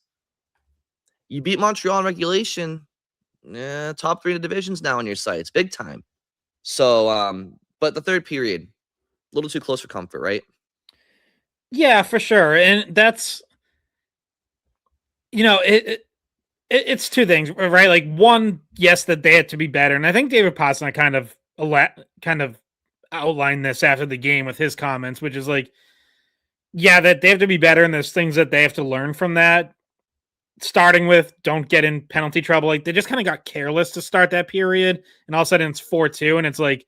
you beat Montreal in regulation, top 3 in the division's now on your sights, big time. So, but the third period, a little too close for comfort, right? Yeah, for sure. And that's, it's two things, right? Like, one, yes, that they had to be better. And I think David Pastrnak kind of outlined this after the game with his comments, which is like, yeah, that they have to be better, and there's things that they have to learn from that. Starting with, don't get in penalty trouble. Like, they just kind of got careless to start that period, and all of a sudden it's 4-2, and it's like,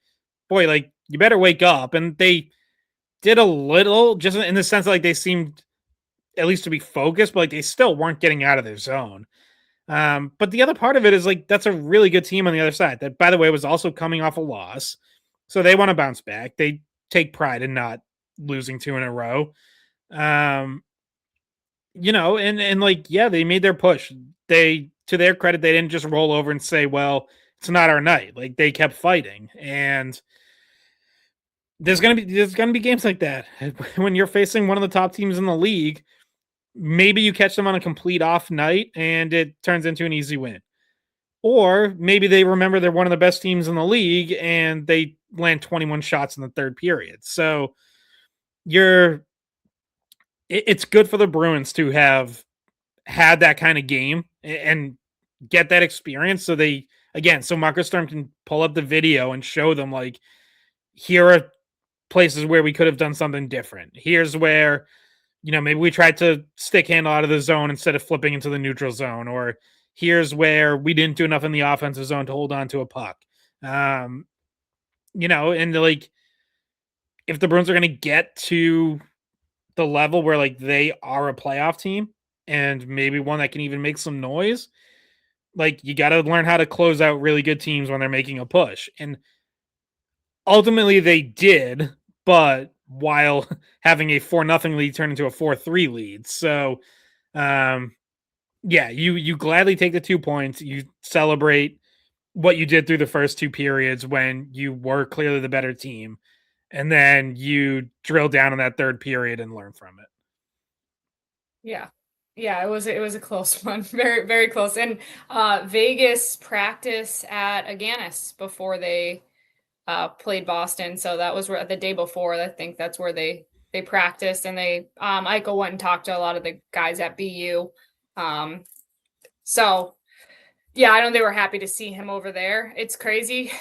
boy, like, you better wake up. And they did a little, just in the sense that, like, they seemed at least to be focused, but like they still weren't getting out of their zone. But the other part of it is, like, that's a really good team on the other side that, by the way, was also coming off a loss. So they want to bounce back. They take pride in not losing 2 in a row. And like, yeah, they made their push. To their credit, they didn't just roll over and say, well, it's not our night. Like, they kept fighting. And there's gonna be games like that when you're facing one of the top teams in the league. Maybe you catch them on a complete off night and it turns into an easy win. Or maybe they remember they're one of the best teams in the league and they land 21 shots in the third period. So it's good for the Bruins to have had that kind of game and get that experience. So so Marcus Sturm can pull up the video and show them, like, here are places where we could have done something different. Here's where, maybe we tried to stick handle out of the zone instead of flipping into the neutral zone, or here's where we didn't do enough in the offensive zone to hold on to a puck. And like, if the Bruins are going to get to the level where, like, they are a playoff team and maybe one that can even make some noise, like, you got to learn how to close out really good teams when they're making a push. And ultimately they did, but while having a 4-0 lead turn into a 4-3 lead. So, you gladly take the 2 points. You celebrate what you did through the first 2 periods when you were clearly the better team. And then you drill down in that third period and learn from it. Yeah. Yeah, it was a close one. Very, very close. And Vegas practice at Aganis before they played Boston. So that was the day before. I think that's where they practiced, and they Eichel went and talked to a lot of the guys at BU. So yeah, I know they were happy to see him over there. It's crazy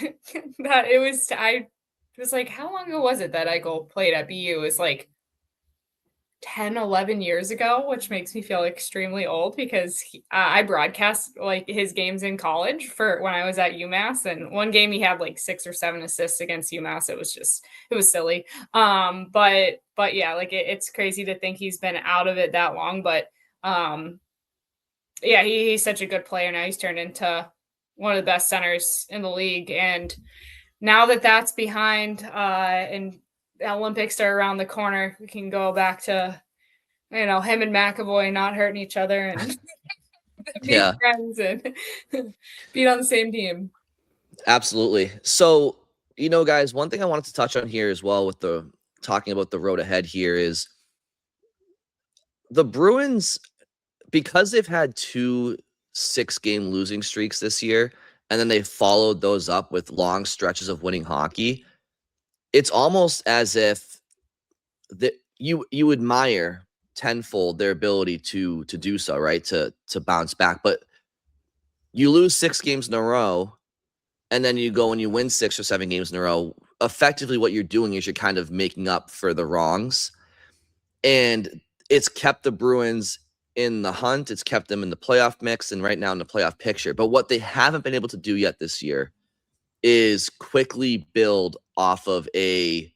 that I was like, how long ago was it that Eichel played at BU? It's like 10, 11 years ago, which makes me feel extremely old because I broadcast like his games in college for when I was at UMass, and one game he had like 6 or 7 assists against UMass. It was silly. But yeah, like it's crazy to think he's been out of it that long, but yeah, he's such a good player now. He's turned into one of the best centers in the league. And now that that's behind, and the Olympics are around the corner, we can go back to, him and McAvoy not hurting each other and being friends and being on the same team. Absolutely. So, guys, one thing I wanted to touch on here as well with talking about the road ahead here is the Bruins, because they've had 2 6-game losing streaks this year, and then they followed those up with long stretches of winning hockey. It's almost as if you admire tenfold their ability to do so, right? To bounce back. But you lose 6 games in a row, and then you go and you win 6 or 7 games in a row. Effectively, what you're doing is you're kind of making up for the wrongs. And it's kept the Bruins in the hunt. It's kept them in the playoff mix and right now in the playoff picture. But what they haven't been able to do yet this year is quickly build off of a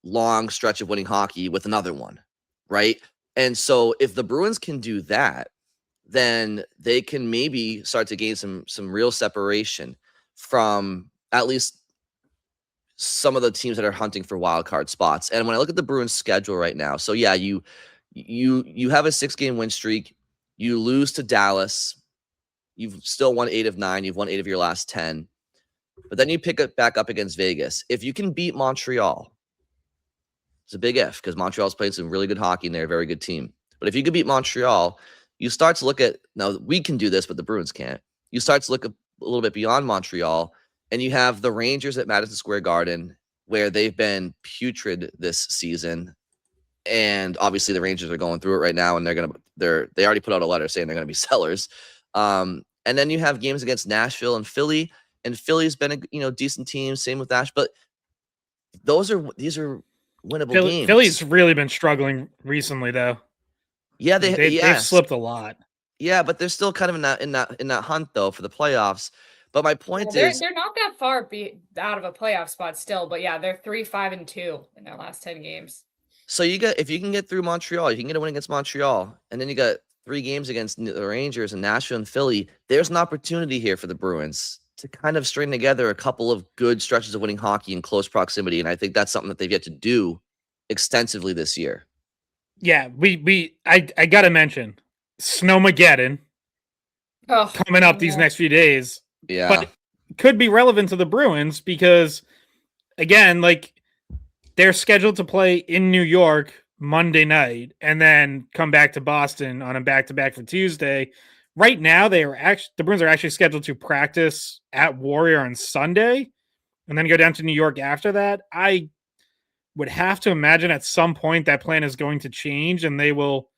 long stretch of winning hockey with another one, right? And so if the Bruins can do that, then they can maybe start to gain some real separation from at least some of the teams that are hunting for wild card spots. And when I look at the Bruins schedule right now, so yeah, you have a 6-game win streak, you lose to Dallas, you've still won 8 of 9, you've won 8 of your last 10, but then you pick it back up against Vegas. If you can beat Montreal, it's a big if because Montreal's playing some really good hockey and they're a very good team. But if you could beat Montreal, you start to look at, now we can do this, but the Bruins can't. You start to look a little bit beyond Montreal, and you have the Rangers at Madison Square Garden, where they've been putrid this season. And obviously the Rangers are going through it right now, and they already put out a letter saying they're going to be sellers. And then you have games against Nashville and Philly, and Philly's been a decent team. Same with Nash, but these are winnable games. Philly's really been struggling recently, though. Yeah, they've slipped a lot. Yeah, but they're still kind of in that hunt though for the playoffs. But my point is, they're not that far out of a playoff spot still. But yeah, they're 3-5-2 in their last 10 games. So if you can get through Montreal, you can get a win against Montreal, and then you got 3 games against the Rangers and Nashville and Philly. There's an opportunity here for the Bruins to kind of string together a couple of good stretches of winning hockey in close proximity, and I think that's something that they've yet to do extensively this year. Yeah, I gotta mention Snowmageddon coming up these next few days. Yeah, but it could be relevant to the Bruins because, again, like they're scheduled to play in New York Monday night and then come back to Boston on a back-to-back for Tuesday. Right now, the Bruins are actually scheduled to practice at Warrior on Sunday and then go down to New York after that. I would have to imagine at some point that plan is going to change and they will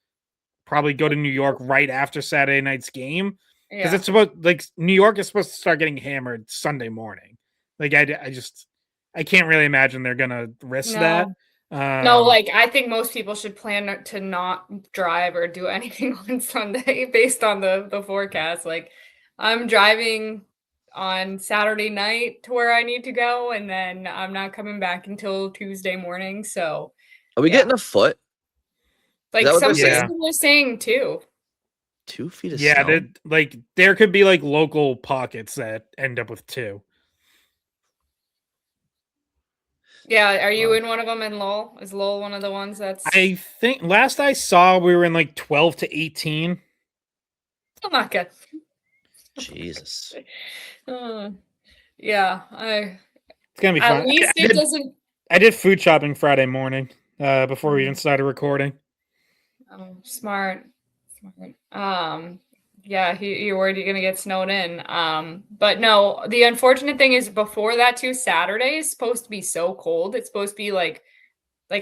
probably go to New York right after Saturday night's game. Because it's supposed, like, New York is supposed to start getting hammered Sunday morning. Like, I can't really imagine they're gonna risk that. No, like I think most people should plan to not drive or do anything on Sunday based on the forecast. Like, I'm driving on Saturday night to where I need to go, and then I'm not coming back until Tuesday morning. So, are we getting a foot? Like some people were saying too. 2 feet of snow. Like there could be like local pockets that end up with 2. Yeah, are you in one of them in Lowell? Is Lowell one of the ones that's... I think last I saw we were in like 12 to 18. Still not good. Jesus. Yeah, it's gonna be fun. At least it doesn't... I did food shopping Friday morning before we even started recording. Oh, smart. Yeah, you're worried you're gonna get snowed in. But no, the unfortunate thing is before that too, Saturday is supposed to be so cold. It's supposed to be like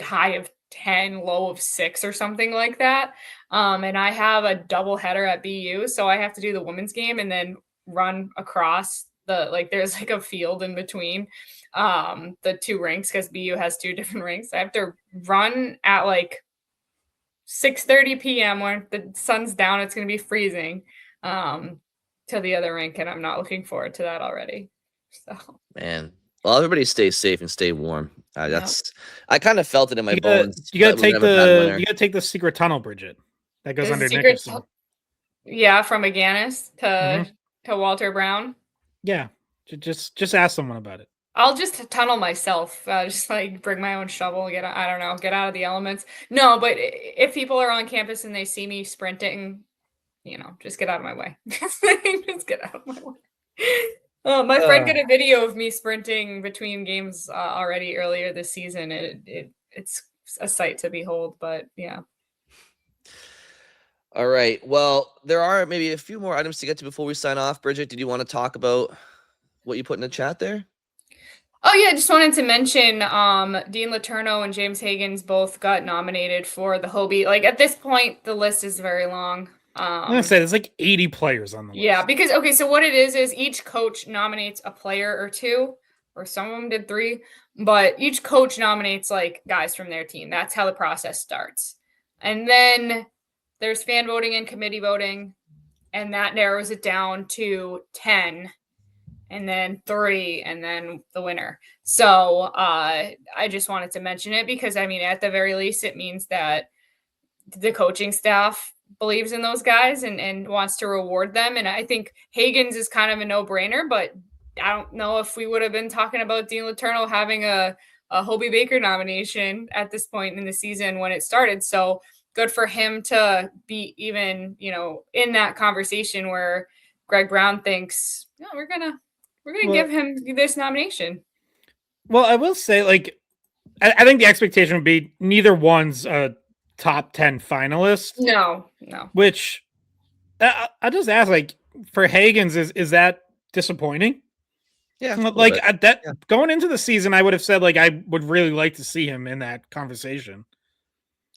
high of 10, low of 6 or something like that. And I have a double header at BU, so I have to do the women's game and then run across there's like a field in between the 2 rinks because BU has 2 different rinks. I have to run at like 6:30 p.m. when the sun's down. It's going to be freezing to the other rink, and I'm not looking forward to that already. So, man, well, everybody stay safe and stay warm. I kind of felt it in my bones. You gotta take the secret tunnel, Bridget. That goes under Nickerson. Yeah, from McGannis to Walter Brown. Yeah, just ask someone about it. I'll just tunnel myself. Just like bring my own shovel. Get out of the elements. No, but if people are on campus and they see me sprinting, just get out of my way. Just get out of my way. My friend got a video of me sprinting between games already earlier this season. It's a sight to behold. But yeah. All right. Well, there are maybe a few more items to get to before we sign off. Bridget, did you want to talk about what you put in the chat there? Oh, yeah, I just wanted to mention Dean Letourneau and James Hagens both got nominated for the Hobey. Like, at this point, the list is very long. I'm going to say there's like 80 players on the list. Yeah, because, okay, so what it is each coach nominates a player or 2, or some of them did 3, but each coach nominates, like, guys from their team. That's how the process starts. And then there's fan voting and committee voting, and that narrows it down to 10, and then 3, and then the winner. So I just wanted to mention it because, I mean, at the very least, it means that the coaching staff believes in those guys and wants to reward them. And I think Hagens is kind of a no-brainer, but I don't know if we would have been talking about Dean Letourneau having a Hobey Baker nomination at this point in the season when it started. So good for him to be even, in that conversation where Greg Brown thinks, no, we're gonna give him this nomination. Well, I will say, like, I think the expectation would be neither one's a top 10 finalist. No. Which I just ask, like, for Hagens, is that disappointing? Yeah, like going into the season, I would have said, like, I would really like to see him in that conversation.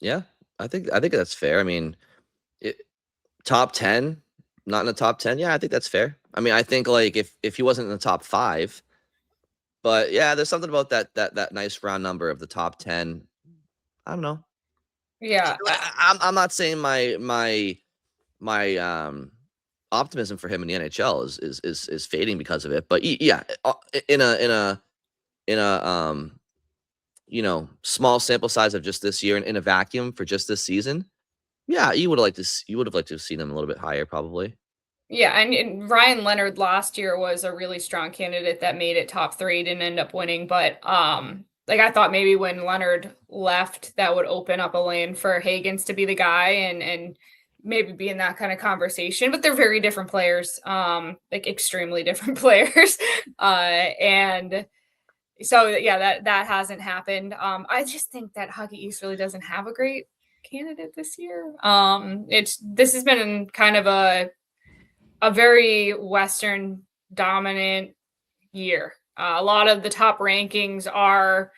Yeah, I think that's fair. I mean, top 10, not in the top 10. Yeah, I think that's fair. I mean, I think, like, if he wasn't in the top 5, but yeah, there's something about that nice round number of the top 10. I don't know. Yeah, I'm not saying my optimism for him in the NHL is fading because of it, but yeah, in a small sample size of just this year and in a vacuum for just this season, yeah, you would have liked to have seen them a little bit higher, probably. Yeah, and Ryan Leonard last year was a really strong candidate that made it top 3, didn't end up winning, but like, I thought maybe when Leonard left, that would open up a lane for Hagens to be the guy and maybe be in that kind of conversation. But they're very different players, like extremely different players, and so yeah, that hasn't happened. I just think that Hockey East really doesn't have a great candidate this year. This has been kind of a very Western dominant year. A lot of the top rankings are,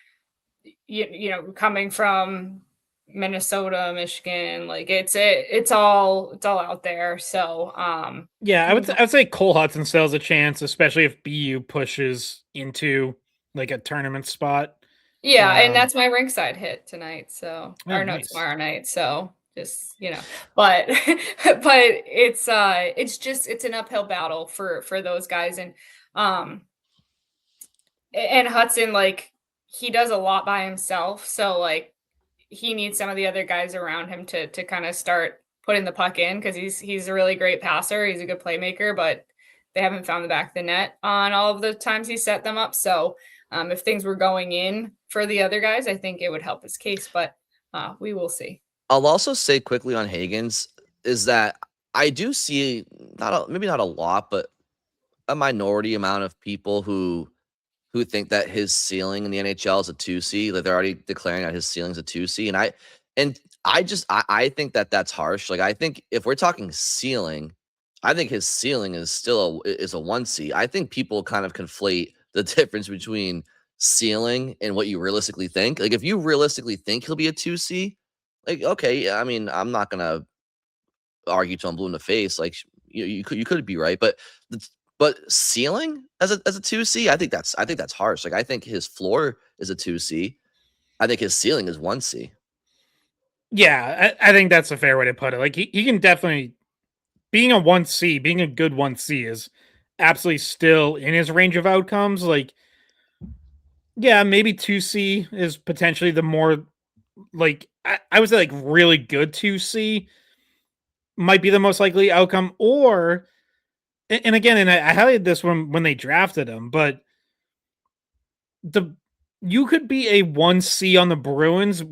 coming from Minnesota, Michigan. Like it's all out there. So yeah, I would say Cole Hudson still has a chance, especially if BU pushes into like a tournament spot. Yeah, and that's my rinkside hit tonight. So nice. Tomorrow night. So just but it's an uphill battle for those guys. And Hudson, like, he does a lot by himself. So, like, he needs some of the other guys around him to kind of start putting the puck in because he's a really great passer. He's a good playmaker, but they haven't found the back of the net on all of the times he set them up. So, if things were going in for the other guys, I think it would help his case, but we will see. I'll also say quickly on Hagens is that I do see maybe not a lot, but a minority amount of people who think that his ceiling in the NHL is a 2C. Like, they're already declaring that his ceiling is a 2C. And I think that that's harsh. Like, I think if we're talking ceiling, I think his ceiling is still a 1C. I think people kind of conflate the difference between ceiling and what you realistically think. Like, if you realistically think he'll be a 2C, like, okay, I mean, I'm not gonna argue till I'm blue in the face. Like, you could be right, but ceiling as a 2C, I think that's harsh. Like, I think his floor is a 2C. I think his ceiling is 1C. Yeah, I think that's a fair way to put it. Like, he can definitely, being a 1C, being a good 1C is absolutely still in his range of outcomes. Like, yeah, maybe 2C is potentially the more, like, I would say, like, really good 2C might be the most likely outcome. Or, and again, and I highlighted this when they drafted him, but you could be a 1C on the Bruins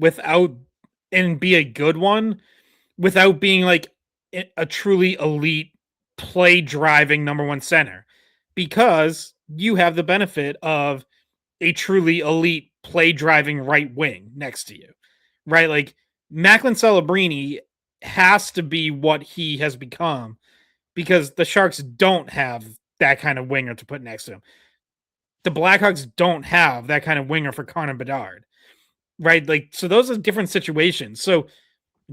and be a good one without being like a truly elite play driving number 1 center, because you have the benefit of a truly elite play driving right wing next to you, right? Like, Macklin Celebrini has to be what he has become because the Sharks don't have that kind of winger to put next to him. The Blackhawks don't have that kind of winger for Connor Bedard, right? Like, so those are different situations. So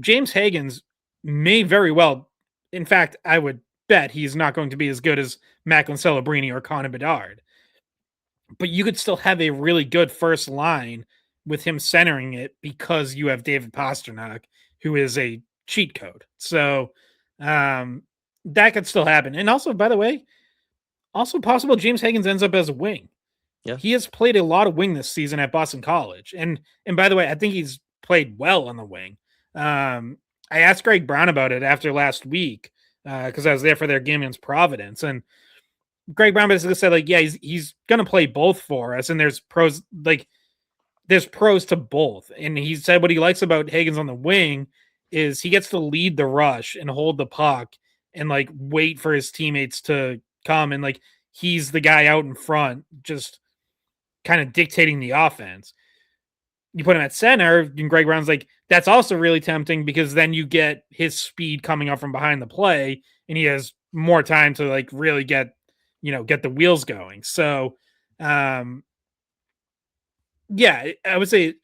James Hagens may very well, in fact, I would bet he's not going to be as good as Macklin Celebrini or Connor Bedard, but you could still have a really good first line with him centering it because you have David Pastrnak, who is a cheat code. So that could still happen. And also, by the way, also possible James Hagens ends up as a wing. Yeah. He has played a lot of wing this season at Boston College. And by the way, I think he's played well on the wing. I asked Greg Brown about it after last week because I was there for their game against Providence. And Greg Brown basically said, like, yeah, he's going to play both for us. And there's pros to both. And he said what he likes about Hagens on the wing is he gets to lead the rush and hold the puck and like wait for his teammates to come. And like, he's the guy out in front, just kind of dictating the offense. You put him at center, and Greg Brown's like, that's also really tempting because then you get his speed coming up from behind the play and he has more time to like really get the wheels going. So, yeah, I would say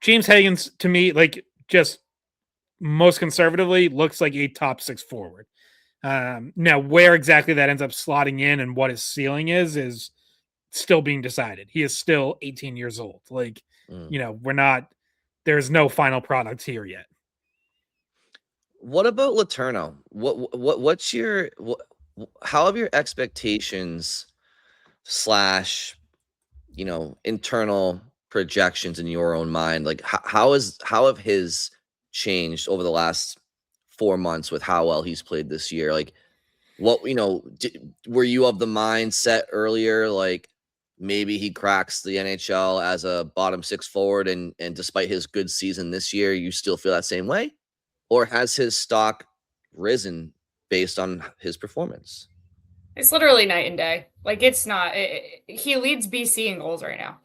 James Hagens to me, like just most conservatively looks like a top 6 forward. Now where exactly that ends up slotting in and what his ceiling is still being decided. He is still 18 years old. Like, there's no final product here yet. What about Letourneau? What's your how have your expectations / internal projections in your own mind, like how have his changed over the last 4 months with how well he's played this year? Like, what were you of the mindset earlier, like maybe he cracks the NHL as a bottom 6 forward, and despite his good season this year, you still feel that same way? Or has his stock risen based on his performance? It's literally night and day. Like, it's not. He leads BC in goals right now.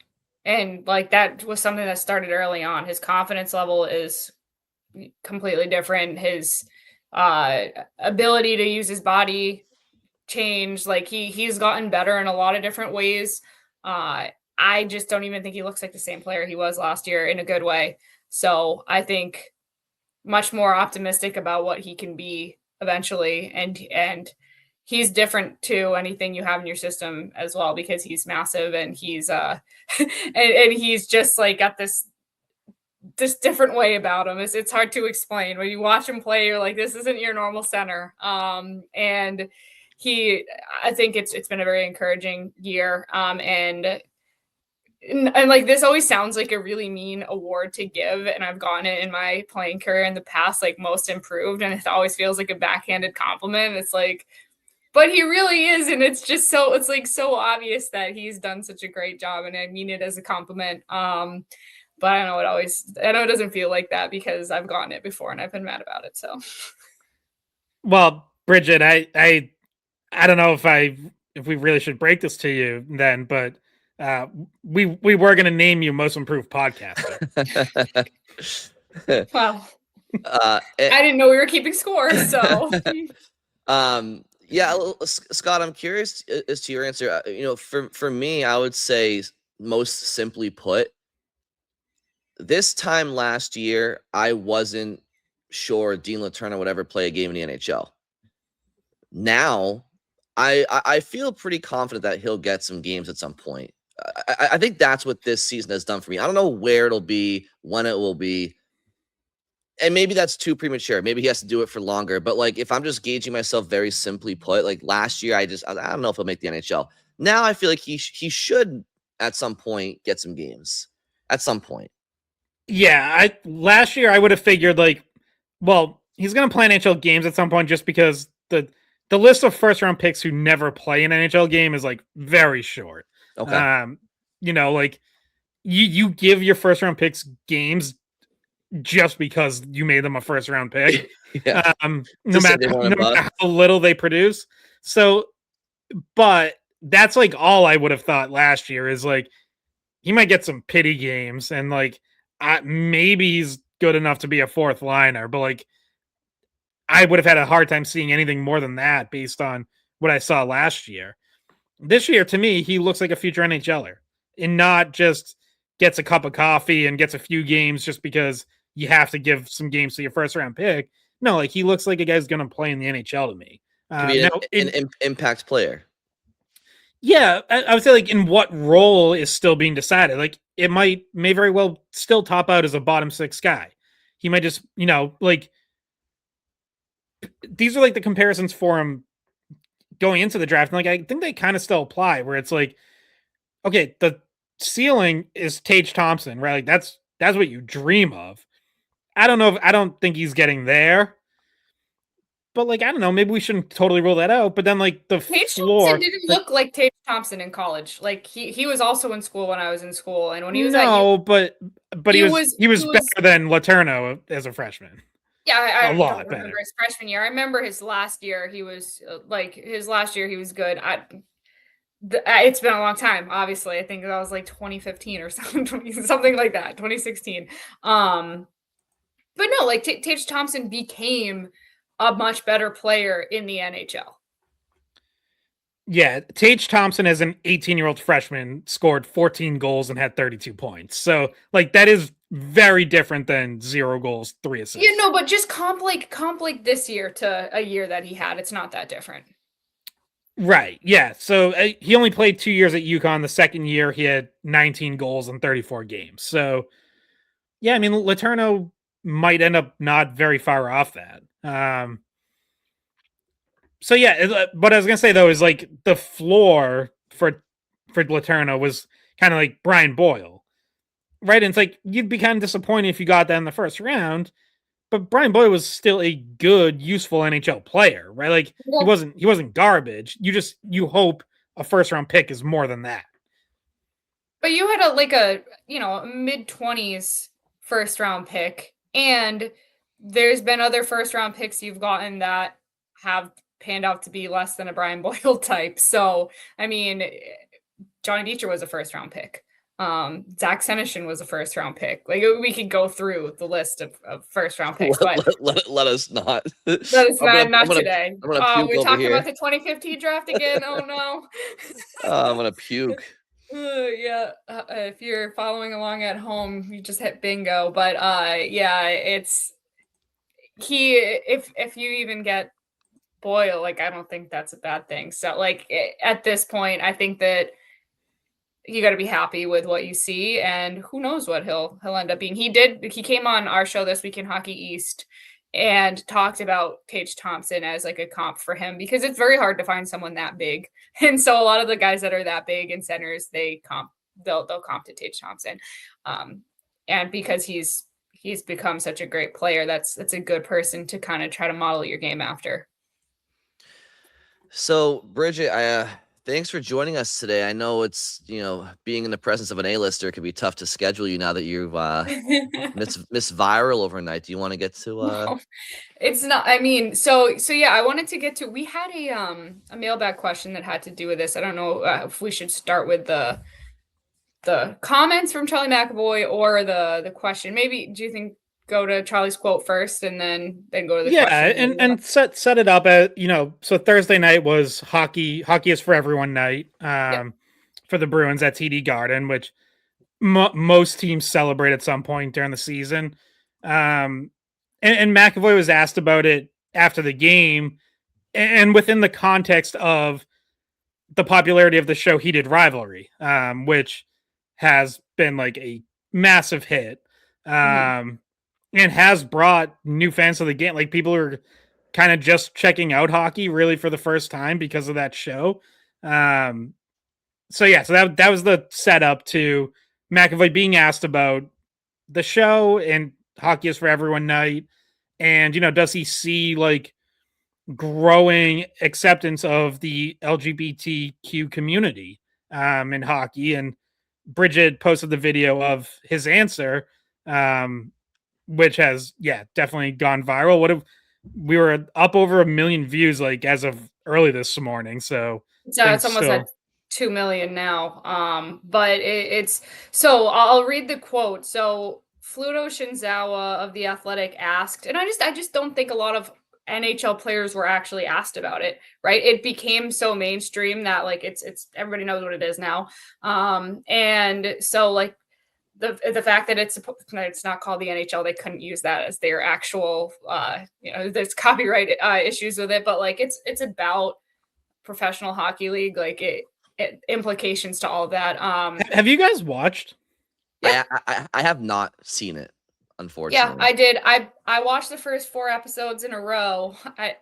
And, like, that was something that started early on. His confidence level is completely different. His ability to use his body changed. Like, he's gotten better in a lot of different ways. I just don't even think he looks like the same player he was last year in a good way. So I think much more optimistic about what he can be eventually. And he's different to anything you have in your system as well, because he's massive and he's and he's just like got this different way about him. It's hard to explain. When you watch him play, you're like, this isn't your normal center. And I think it's been a very encouraging year. And like, this always sounds like a really mean award to give, and I've gotten it in my playing career in the past, like most improved, and it always feels like a backhanded compliment. It's like, but he really is, and it's just it's like so obvious that he's done such a great job, and I mean it as a compliment. But I don't know, I know it doesn't feel like that because I've gotten it before and I've been mad about it. So, well, Bridget, I don't know if we really should break this to you then, but we were going to name you most improved podcaster. Well, I didn't know we were keeping score. So, yeah, Scott, I'm curious as to your answer. For me, I would say most simply put, this time last year, I wasn't sure Dean Letourneau would ever play a game in the NHL. Now, I feel pretty confident that he'll get some games at some point. I think that's what this season has done for me. I don't know where it'll be, when it will be, and maybe that's too premature. Maybe he has to do it for longer. But like, if I'm just gauging myself very simply put, like last year, I don't know if he'll make the NHL. Now I feel like he should at some point get some games at some point. Yeah, last year I would have figured like, well, he's going to play NHL games at some point just because the list of first round picks who never play an NHL game is like very short. Okay. Like you give your first round picks games just because you made them a first round pick. Yeah. No matter how little they produce. So, but that's like all I would have thought last year is like, he might get some pity games and like, maybe he's good enough to be a fourth liner, but like, I would have had a hard time seeing anything more than that based on what I saw last year. This year, to me, he looks like a future NHLer and not just gets a cup of coffee and gets a few games just because you have to give some games to your first round pick. No, like he looks like a guy's going to play in the NHL to me. Could be an impact player. Yeah, I would say like in what role is still being decided. Like it may very well still top out as a bottom 6 guy. He might just, like these are like the comparisons for him going into the draft. And like, I think they kind of still apply where it's like, okay, the ceiling is Tage Thompson, right? Like that's what you dream of. I don't think he's getting there. But like, I don't know, maybe we shouldn't totally rule that out. But then like the Tage floor Thompson didn't look like Tage Thompson in college. Like he was also in school when I was in school, and when he was but he was better than Letourneau as a freshman. Yeah, I a don't lot remember better. his freshman year. I remember his last year. He was his last year. He was good. It's been a long time. Obviously, I think that was like 2015 or something like that. 2016. But no, like Tage Thompson became a much better player in the NHL. Yeah, Tage Thompson as an 18-year-old freshman scored 14 goals and had 32 points. So like that is very different than 0 goals, 3 assists. Yeah, no, but just comp like this year to a year that he had. It's not that different. Right. Yeah. So he only played 2 years at UConn. The second year he had 19 goals in 34 games. So yeah, I mean Letourneau might end up not very far off that. So yeah, what I was gonna say though is like the floor for Letourneau was kind of like Brian Boyle, right? And it's like you'd be kind of disappointed if you got that in the first round, but Brian Boyle was still a good, useful NHL player, right? Like he wasn't garbage. You hope a first round pick is more than that. But you had a mid-20s first round pick, and there's been other first round picks you've gotten that have panned out to be less than a Brian Boyle type. So, I mean, Johnny Beecher was a first round pick. Zach Senyshyn was a first round pick. Like we could go through the list of first round picks, but let us not. That is not today. I'm gonna puke we're over talking here. about the 2015 draft again. Oh no. I'm gonna puke. Yeah, if you're following along at home, you just hit bingo. But yeah, it's if you even get Boyle, like I don't think that's a bad thing. So like at this point, I think that you got to be happy with what you see, and who knows what he'll end up being. He came on our show this week in Hockey East and talked about Tage Thompson as like a comp for him because it's very hard to find someone that big. And so a lot of the guys that are that big and centers, they'll comp to Tage Thompson. And because he's become such a great player, that's a good person to kind of try to model your game after. So Bridget, thanks for joining us today. I know it's, being in the presence of an A-lister can be tough to schedule you now that you've missed viral overnight. Do you want to get to No, it's not. I mean, so yeah, I wanted to get to, we had a mailbag question that had to do with this. I don't know if we should start with the comments from Charlie McAvoy or the question. Maybe do you think go to Charlie's quote first and then go to the question? Yeah, and set it up at, so Thursday night was hockey is for everyone night for the Bruins at TD Garden, which most teams celebrate at some point during the season. And McAvoy was asked about it after the game and within the context of the popularity of the show Heated Rivalry, which has been like a massive hit. And has brought new fans to the game. Like people are kind of just checking out hockey really for the first time because of that show. So that was the setup to McAvoy being asked about the show and Hockey is for Everyone night. And, does he see like growing acceptance of the LGBTQ community in hockey? And Bridget posted the video of his answer, which has definitely gone viral. We were up over 1 million views like as of early this morning, so it's almost at 2 million now. But it's so I'll read the quote. So Fluto Shinzawa of The Athletic asked, and I just don't think a lot of NHL players were actually asked about it, right? It became so mainstream that like it's everybody knows what it is now. And so like the fact that it's not called the NHL, they couldn't use that as their actual, there's copyright issues with it, but like it's about professional hockey league, like it implications to all of that. Have you guys watched? Yeah. I have not seen it. unfortunately. I did. I watched the first 4 episodes in a row.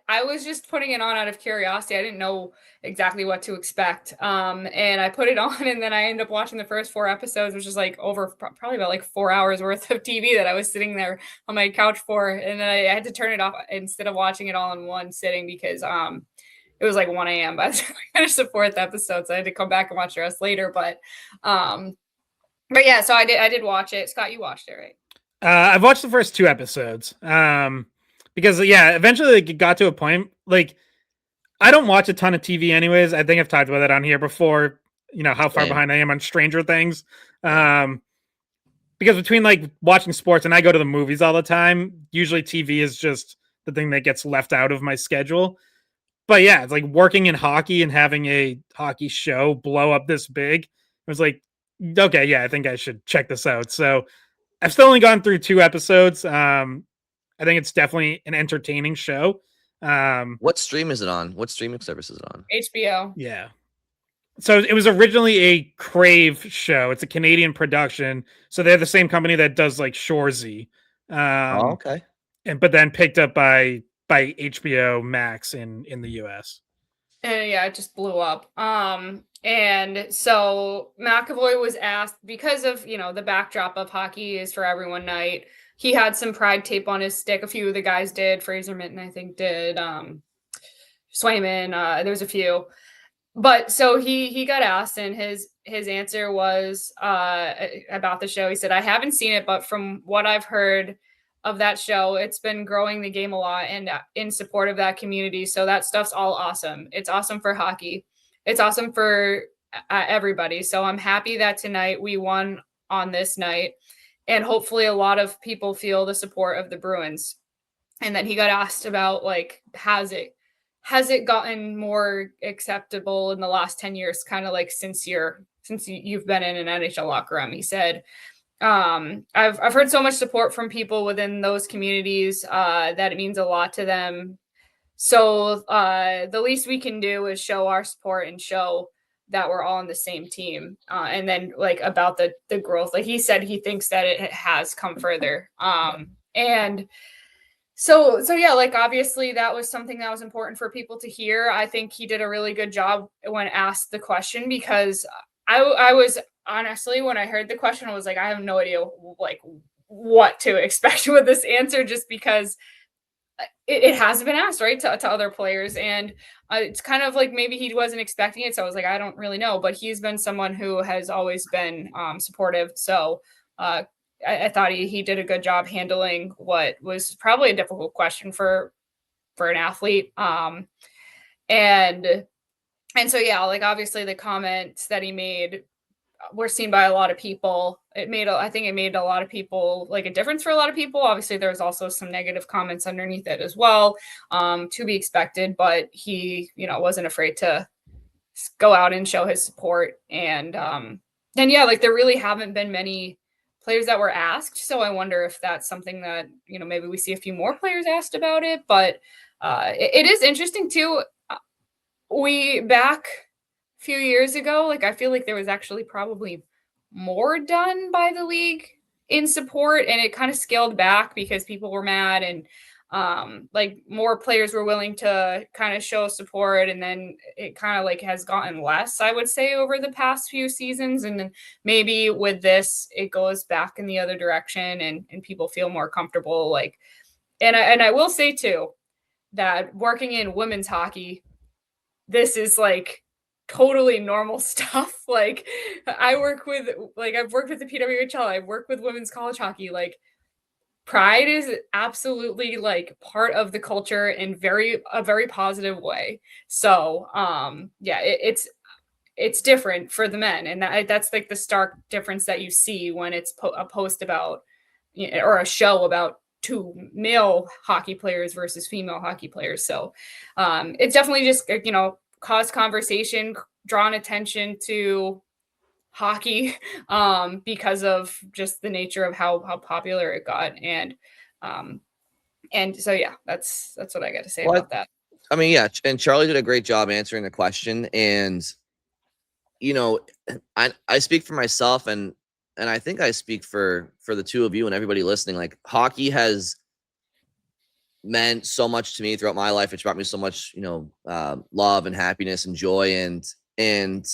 I was just putting it on out of curiosity. I didn't know exactly what to expect. And I put it on, and then I ended up watching the first 4 episodes, which is like over probably about like 4 hours worth of TV that I was sitting there on my couch for. And then I had to turn it off instead of watching it all in one sitting because it was like 1 a.m. by the time I finished the 4th episode, so I had to come back and watch the rest later. But yeah, so I did watch it. Scott, you watched it, right? I've watched the first 2 episodes. Because eventually it got to a point, like, I don't watch a ton of TV anyways. I think I've talked about it on here before, how far behind I am on Stranger Things. Because between like watching sports and I go to the movies all the time, usually TV is just the thing that gets left out of my schedule. But yeah, it's like working in hockey and having a hockey show blow up this big. It was like, okay, yeah, I think I should check this out. So I've still only gone through 2 episodes. I think it's definitely an entertaining show. What stream is it on? What streaming service is it on? HBO. Yeah. So it was originally a Crave show. It's a Canadian production. So they're the same company that does like Shoresy. Okay. But then picked up by HBO Max in the US. And yeah, it just blew up. And so McAvoy was asked, because of, the backdrop of Hockey is for Everyone night, he had some pride tape on his stick. A few of the guys did. Fraser Minton, I think, did. Swayman, there was a few. But so he got asked, and his answer was about the show. He said, "I haven't seen it, but from what I've heard of that show, it's been growing the game a lot and in support of that community. So that stuff's all awesome. It's awesome for hockey. It's awesome for everybody. So I'm happy that tonight we won on this night, and hopefully a lot of people feel the support of the Bruins." And then he got asked about, like, has it gotten more acceptable in the last 10 years, kind of like since you've been in an NHL locker room? He said, I've heard so much support from people within those communities that it means a lot to them. So the least we can do is show our support and show that we're all on the same team. And then, like, about the growth, like he said, he thinks that it has come further. And so yeah, like, obviously that was something that was important for people to hear. I think he did a really good job when asked the question, because I was honestly, when I heard the question, I was like, I have no idea like what to expect with this answer, just because it has been asked, right, to other players. And it's kind of like maybe he wasn't expecting it. So I was like, I don't really know, but he's been someone who has always been supportive. So I thought he did a good job handling what was probably a difficult question for an athlete. And so, yeah, like, obviously the comments that he made were seen by a lot of people. I think it made a lot of people, like, a difference for a lot of people. Obviously there was also some negative comments underneath it as well, to be expected, but he, wasn't afraid to go out and show his support. And yeah, like, there really haven't been many players that were asked. So I wonder if that's something that, maybe we see a few more players asked about it. But it is interesting too. We back a few years ago, like, I feel like there was actually probably more done by the league in support, and it kind of scaled back because people were mad, and like, more players were willing to kind of show support, and then it kind of, like, has gotten less, I would say, over the past few seasons. And then maybe with this, it goes back in the other direction, and people feel more comfortable. Like, and I will say too, that working in women's hockey, this is, like, totally normal stuff. Like, I've worked with the PWHL, I've worked with women's college hockey. Like, pride is absolutely, like, part of the culture in a very positive way. So yeah, it's different for the men, and that's like the stark difference that you see when it's a post about, or a show about 2 male hockey players versus female hockey players. So it's definitely just, caused conversation, drawn attention to hockey because of just the nature of how popular it got. And so, yeah, that's what I got to say about that. I mean, yeah, and Charlie did a great job answering the question. And I speak for myself, and and I think I speak for the two of you and everybody listening, like hockey has meant so much to me throughout my life. It's brought me so much, love and happiness and joy, and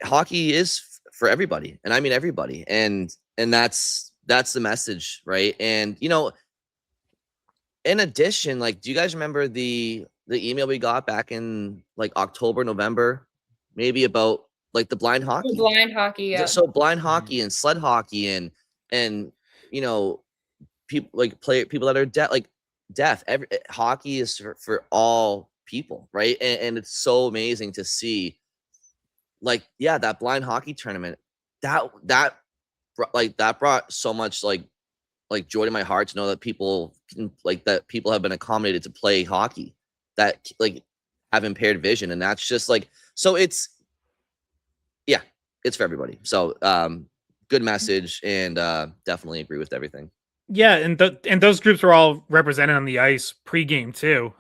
hockey is for everybody, and I mean everybody, and that's the message, right? And in addition, like, do you guys remember the email we got back in like October, November, maybe about like the blind hockey? Blind hockey, yeah. So blind hockey and sled hockey and people like people that are deaf. Hockey is for all people, right? And it's so amazing to see, like, yeah, that blind hockey tournament that brought so much like joy to my heart to know that people have been accommodated to play hockey that like have impaired vision, and that's just like, so it's for everybody. So good message, and definitely agree with everything. Yeah, and those groups were all represented on the ice pregame too.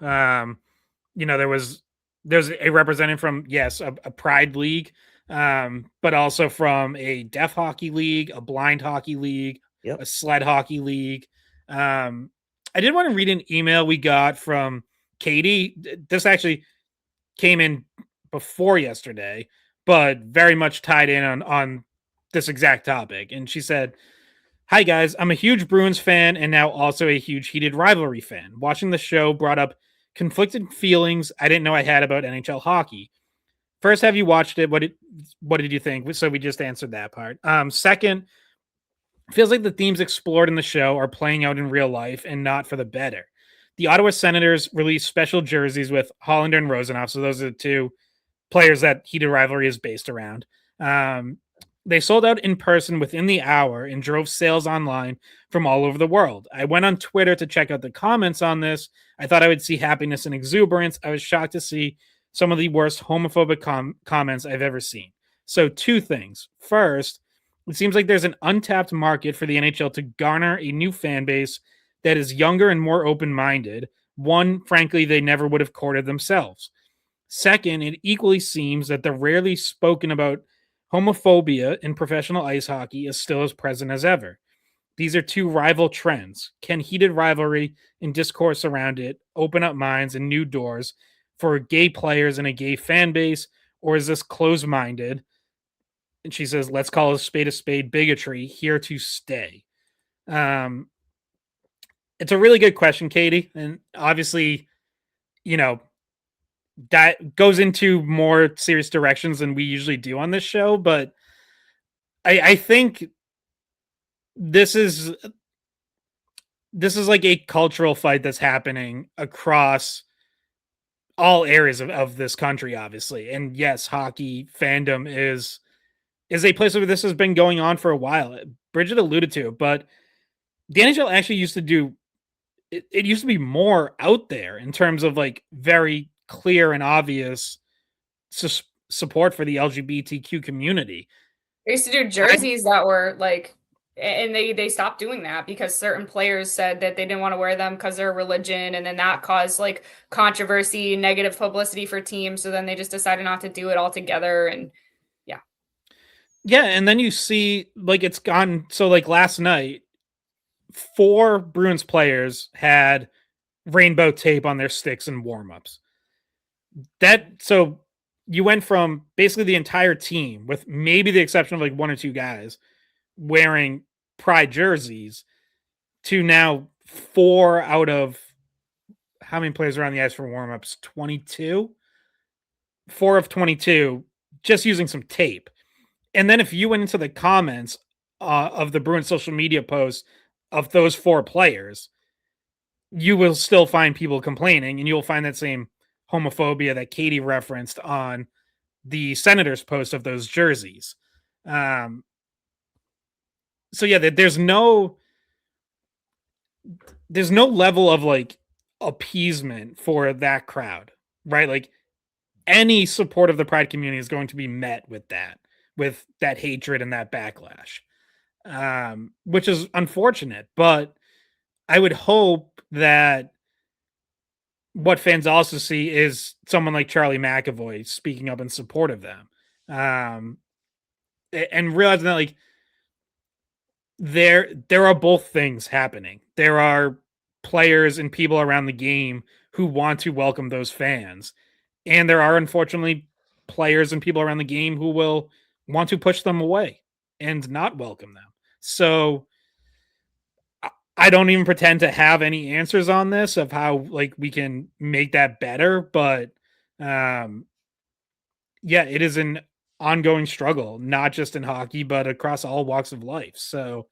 There's a representative from a Pride League, but also from a deaf hockey league, a blind hockey league, a sled hockey league. I did want to read an email we got from Katie. This actually came in before yesterday, but very much tied in on this exact topic. And she said, "Hi guys, I'm a huge Bruins fan and now also a huge Heated Rivalry fan. Watching the show brought up conflicted feelings I didn't know I had about NHL hockey. First, have you watched it? What did you think?" So we just answered that part. Second, feels like the themes explored in the show are playing out in real life and not for the better. The Ottawa Senators released special jerseys with Hollander and Rosenhoff, so those are the two players that Heated Rivalry is based around. They sold out in person within the hour and drove sales online from all over the world. I went on Twitter to check out the comments on this. I thought I would see happiness and exuberance. I was shocked to see some of the worst homophobic comments I've ever seen. So two things. First, it seems like there's an untapped market for the NHL to garner a new fan base that is younger and more open-minded. One, frankly, they never would have courted themselves. Second, it equally seems that the rarely spoken about homophobia in professional ice hockey is still as present as ever. These are two rival trends. Can Heated Rivalry and discourse around it open up minds and new doors for gay players and a gay fan base, or is this closed-minded? And she says, let's call a spade bigotry here to stay. It's a really good question, Katie. And obviously, that goes into more serious directions than we usually do on this show. But I think this is like a cultural fight that's happening across all areas of this country, obviously. And yes, hockey fandom is a place where this has been going on for a while. Bridget alluded to it, but the NHL actually used to do it used to be more out there in terms of like very clear and obvious support for the LGBTQ community. They used to do jerseys that were like, and they stopped doing that because certain players said that they didn't want to wear them because their religion, and then that caused like controversy, negative publicity for teams. So then they just decided not to do it altogether. And yeah, and then you see like it's gone. So like last night, 4 Bruins players had rainbow tape on their sticks in warmups. So you went from basically the entire team, with maybe the exception of like 1 or 2 guys, wearing Pride jerseys, to now 4 out of how many players are on the ice for warmups? 22? 4 of 22 just using some tape. And then if you went into the comments of the Bruins social media posts of those 4 players, you will still find people complaining, and you'll find that same homophobia that Katie referenced on the Senators post of those jerseys. So yeah, there's no level of like appeasement for that crowd, right? Like any support of the Pride community is going to be met with that hatred and that backlash, which is unfortunate. But I would hope that what fans also see is someone like Charlie McAvoy speaking up in support of them, and realizing that like there are both things happening. There are players and people around the game who want to welcome those fans, and there are unfortunately players and people around the game who will want to push them away and not welcome them. So I don't even pretend to have any answers on this of how like we can make that better, but yeah, it is an ongoing struggle, not just in hockey, but across all walks of life. So,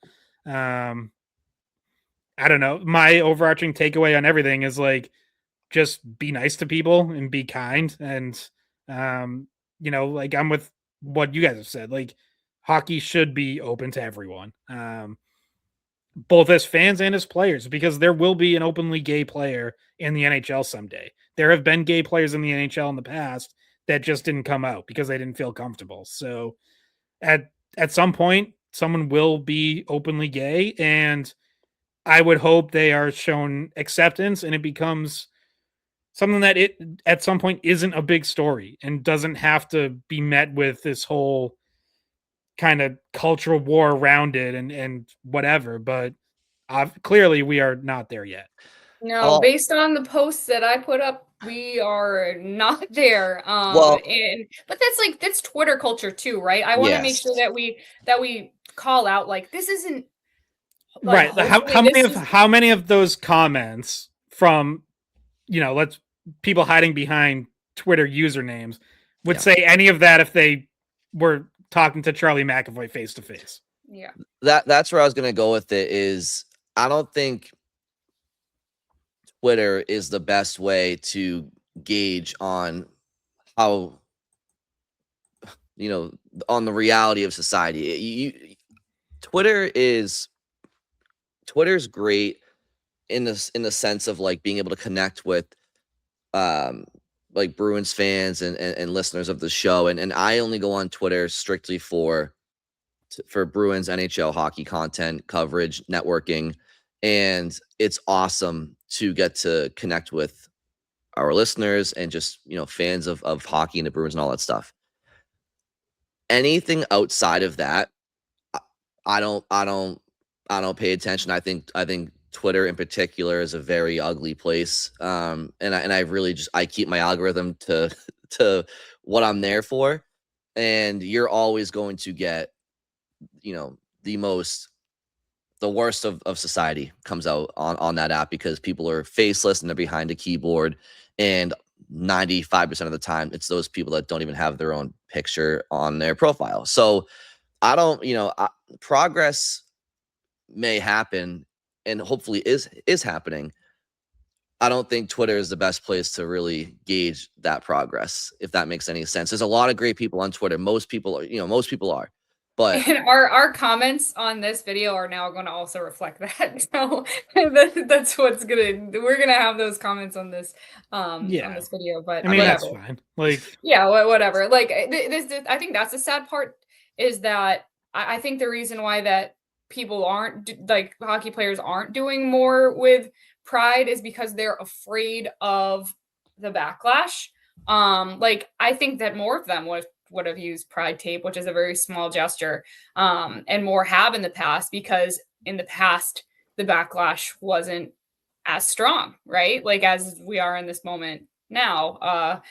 um, I don't know. My overarching takeaway on everything is like, just be nice to people and be kind. And, like I'm with what you guys have said. Like, hockey should be open to everyone, both as fans and as players, because there will be an openly gay player in the NHL someday. There have been gay players in the NHL in the past that just didn't come out because they didn't feel comfortable. So at some point, someone will be openly gay, and I would hope they are shown acceptance and it becomes something that it at some point isn't a big story and doesn't have to be met with this whole kind of cultural war around it and whatever. But clearly we are not there yet. No, based on the posts that I put up, we are not there. But that's Twitter culture too, right? I want to make sure that we call out like this isn't like, right. How many of those comments from let's people hiding behind Twitter usernames would say any of that if they were talking to Charlie McAvoy face to face? Yeah. That's where I was gonna go with it. Is I don't think Twitter is the best way to gauge on how on the reality of society. Twitter's great in the sense of like being able to connect with like Bruins fans and listeners of the show, and I only go on Twitter strictly for Bruins NHL hockey content coverage, networking, and it's awesome to get to connect with our listeners and just fans of hockey and the Bruins and all that stuff. Anything outside of that, I don't pay attention. I think Twitter in particular is a very ugly place. And I really I keep my algorithm to what I'm there for. And you're always going to get, the worst of society comes out on that app because people are faceless and they're behind a keyboard, and 95% of the time it's those people that don't even have their own picture on their profile. So I don't, progress may happen and hopefully is happening. I don't think Twitter is the best place to really gauge that progress, if that makes any sense. There's a lot of great people on Twitter. Most people are. But and our comments on this video are now going to also reflect that. So that's what's we're gonna have those comments on this on this video. But I mean, that's fine. Like, yeah, whatever. Like I think that's the sad part is that I think the reason why that people aren't like hockey players aren't doing more with Pride is because they're afraid of the backlash. Like I think that more of them would have used Pride tape, which is a very small gesture, and more have in the past, because in the past the backlash wasn't as strong, right? Like as we are in this moment now.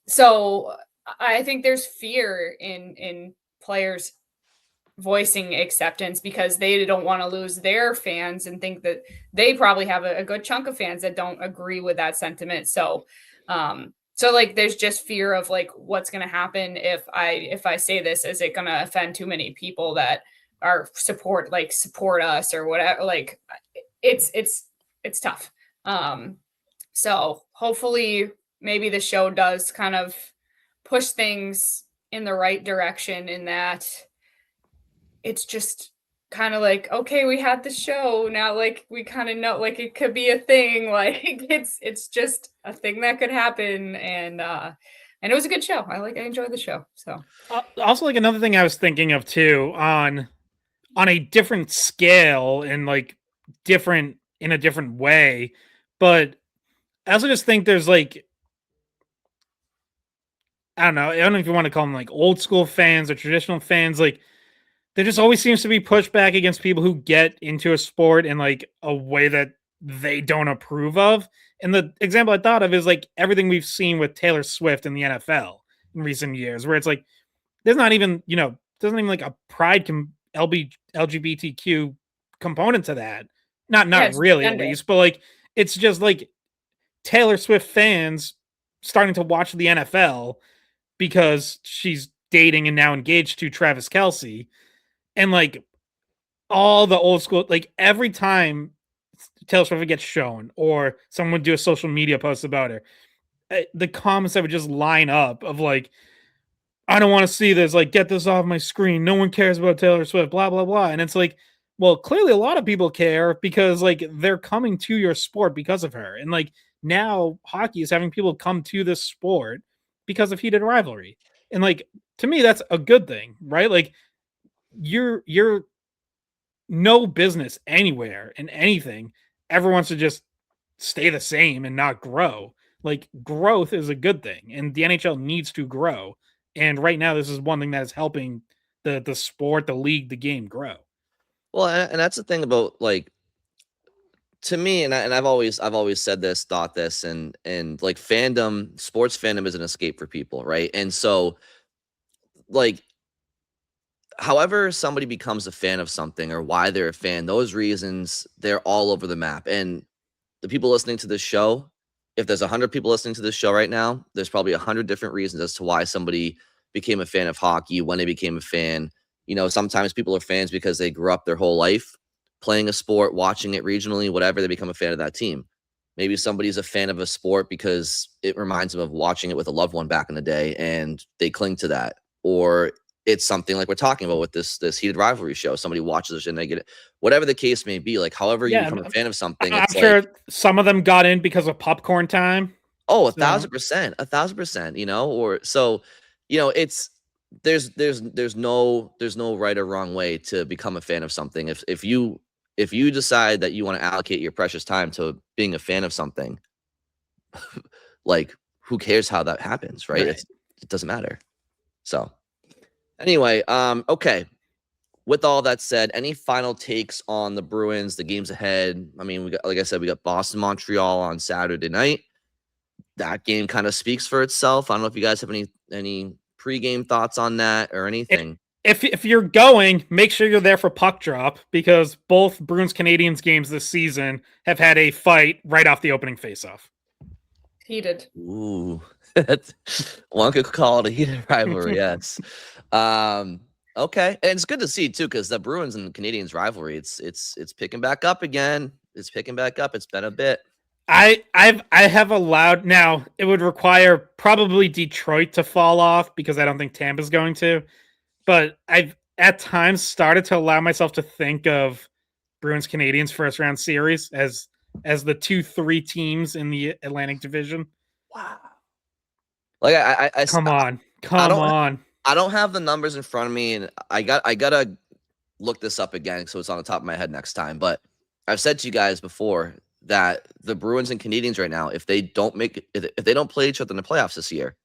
So I think there's fear in players voicing acceptance because they don't want to lose their fans and think that they probably have a good chunk of fans that don't agree with that sentiment. So like there's just fear of like what's going to happen if I say this. Is it going to offend too many people that are support us or whatever? Like it's tough. So hopefully maybe the show does kind of push things in the right direction, in that it's just kind of like, okay, we had the show now, like we kind of know like it could be a thing, like it's just a thing that could happen. And it was a good show. I enjoyed the show. So also, like, another thing I was thinking of too, on a different scale and like different in a different way, but I also just think there's like, I don't know if you want to call them like old school fans or traditional fans. Like, there just always seems to be pushback against people who get into a sport in like a way that they don't approve of. And the example I thought of is like everything we've seen with Taylor Swift in the NFL in recent years, where it's like there's not even, doesn't even like a pride LGBTQ component to that. Not Yeah, it's really at gender. least, but like it's just like Taylor Swift fans starting to watch the NFL because she's dating and now engaged to Travis Kelce. And like all the old school, like every time Taylor Swift gets shown or someone would do a social media post about her, the comments that would just line up of like, I don't want to see this, like, get this off my screen. No one cares about Taylor Swift, blah, blah, blah. And it's like, well, clearly a lot of people care because like they're coming to your sport because of her. And like now hockey is having people come to this sport because of Heated Rivalry. And like to me, that's a good thing, right? Like you're no business anywhere in anything ever wants to just stay the same and not grow. Like growth is a good thing, and the NHL needs to grow. And right now, this is one thing that is helping the sport, the league, the game grow. Well, and that's the thing about like to me, and I've always said this, thought this, and like fandom, sports fandom is an escape for people, right? And so, like, however somebody becomes a fan of something or why they're a fan, those reasons they're all over the map. And the people listening to this show, if there's 100 people listening to this show right now, there's probably 100 different reasons as to why somebody became a fan of hockey, when they became a fan. Sometimes people are fans because they grew up their whole life playing a sport, watching it regionally, whatever, they become a fan of that team. Maybe somebody's a fan of a sport because it reminds them of watching it with a loved one back in the day and they cling to that. Or it's something like we're talking about with this Heated Rivalry show. Somebody watches it and they get it. Whatever the case may be, like however you become a fan of something, I'm it's sure like, some of them got in because of popcorn time. oh, So 1,000%, 1,000%, or so, it's there's no right or wrong way to become a fan of something. If you decide that you want to allocate your precious time to being a fan of something, like who cares how that happens, right? Right. It doesn't matter. So anyway, okay. With all that said, any final takes on the Bruins, the games ahead? I mean, like I said, we got Boston, Montreal on Saturday night. That game kind of speaks for itself. I don't know if you guys have any pregame thoughts on that or anything. If you're going, make sure you're there for puck drop because both Bruins Canadiens games this season have had a fight right off the opening faceoff. Heated. Ooh, one could call it a heated rivalry. Yes. Okay, and it's good to see too because the Bruins and Canadiens rivalry, it's picking back up again. It's picking back up. It's been a bit. I have allowed now. It would require probably Detroit to fall off because I don't think Tampa's going to. But I've at times started to allow myself to think of Bruins Canadiens first round series as the 2-3 teams in the Atlantic Division. Wow. Like I come on. I don't have the numbers in front of me, and I gotta look this up again so it's on the top of my head next time. But I've said to you guys before that the Bruins and Canadiens right now, if they don't play each other in the playoffs this year,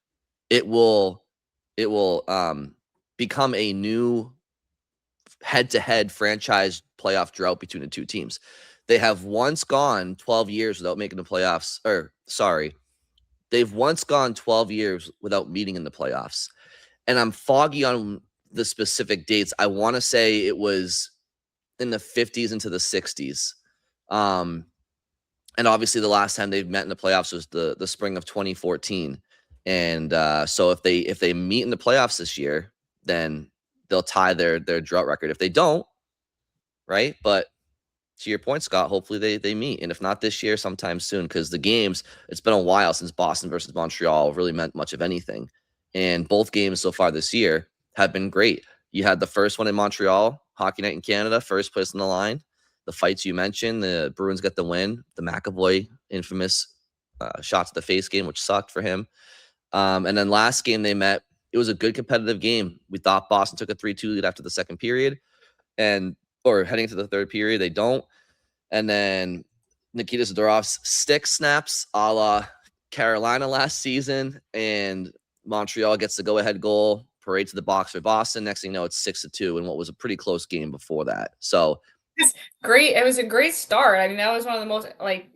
it will become a new head-to-head franchise playoff drought between the two teams. They have once gone 12 years without making the playoffs, they've once gone 12 years without meeting in the playoffs. And I'm foggy on the specific dates. I want to say it was in the 50s into the 60s. And obviously the last time they've met in the playoffs was the spring of 2014. And so if they meet in the playoffs this year, then they'll tie their drought record. If they don't, right? But to your point, Scott, hopefully they meet. And if not this year, sometime soon, because the games, it's been a while since Boston versus Montreal really meant much of anything. And both games so far this year have been great. You had the first one in Montreal, Hockey Night in Canada, first place on the line. The fights you mentioned, the Bruins get the win. The McAvoy infamous shot to the face game, which sucked for him. And then last game they met, it was a good competitive game. We thought Boston took a 3-2 lead after the second period, or heading into the third period, they don't. And then Nikita Zadorov's stick snaps a la Carolina last season, and Montreal gets the go-ahead goal parade to the box for Boston. Next thing you know, it's 6-2 in what was a pretty close game before that. So it's great. It was a great start. I mean, that was one of the most like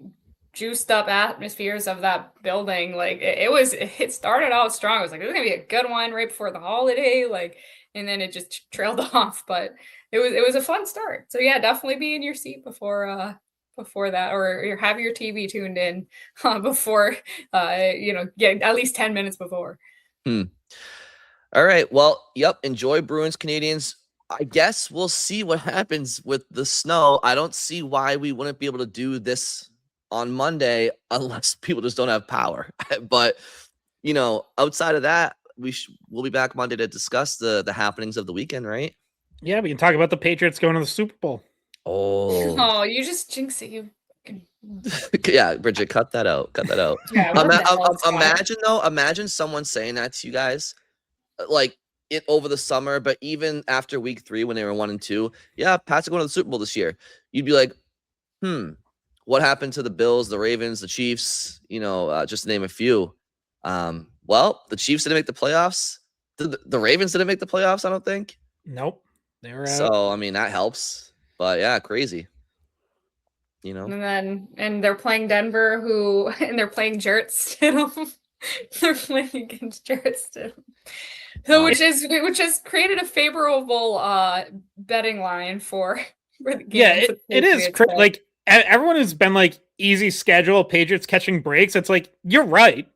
juiced up atmospheres of that building. Like it started out strong. I was like, this is gonna be a good one right before the holiday. Like, and then it just trailed off. But it was a fun start. So yeah, definitely be in your seat before that, or have your TV tuned in before get at least 10 minutes before. All right. Well, yep. Enjoy Bruins Canadians. I guess we'll see what happens with the snow. I don't see why we wouldn't be able to do this on Monday unless people just don't have power. But outside of that, we'll be back Monday to discuss the happenings of the weekend, right? Yeah, we can talk about the Patriots going to the Super Bowl. Oh, you just jinx it. You yeah, Bridget, cut that out. Cut that out. Yeah, imagine someone saying that to you guys, like it over the summer, but even after week 3 when they were 1-2, yeah, Pats are going to the Super Bowl this year. You'd be like, what happened to the Bills, the Ravens, the Chiefs? Just to name a few. Well, the Chiefs didn't make the playoffs. The Ravens didn't make the playoffs, I don't think. Nope. They were out. So, I mean, that helps. But yeah, crazy. And they're playing Denver, and they're playing Jarrett Stidham. They're playing against Jarrett Stidham. So which has created a favorable betting line for the game. Yeah, it is. Like everyone has been like easy schedule, Patriots catching breaks. It's like, you're right.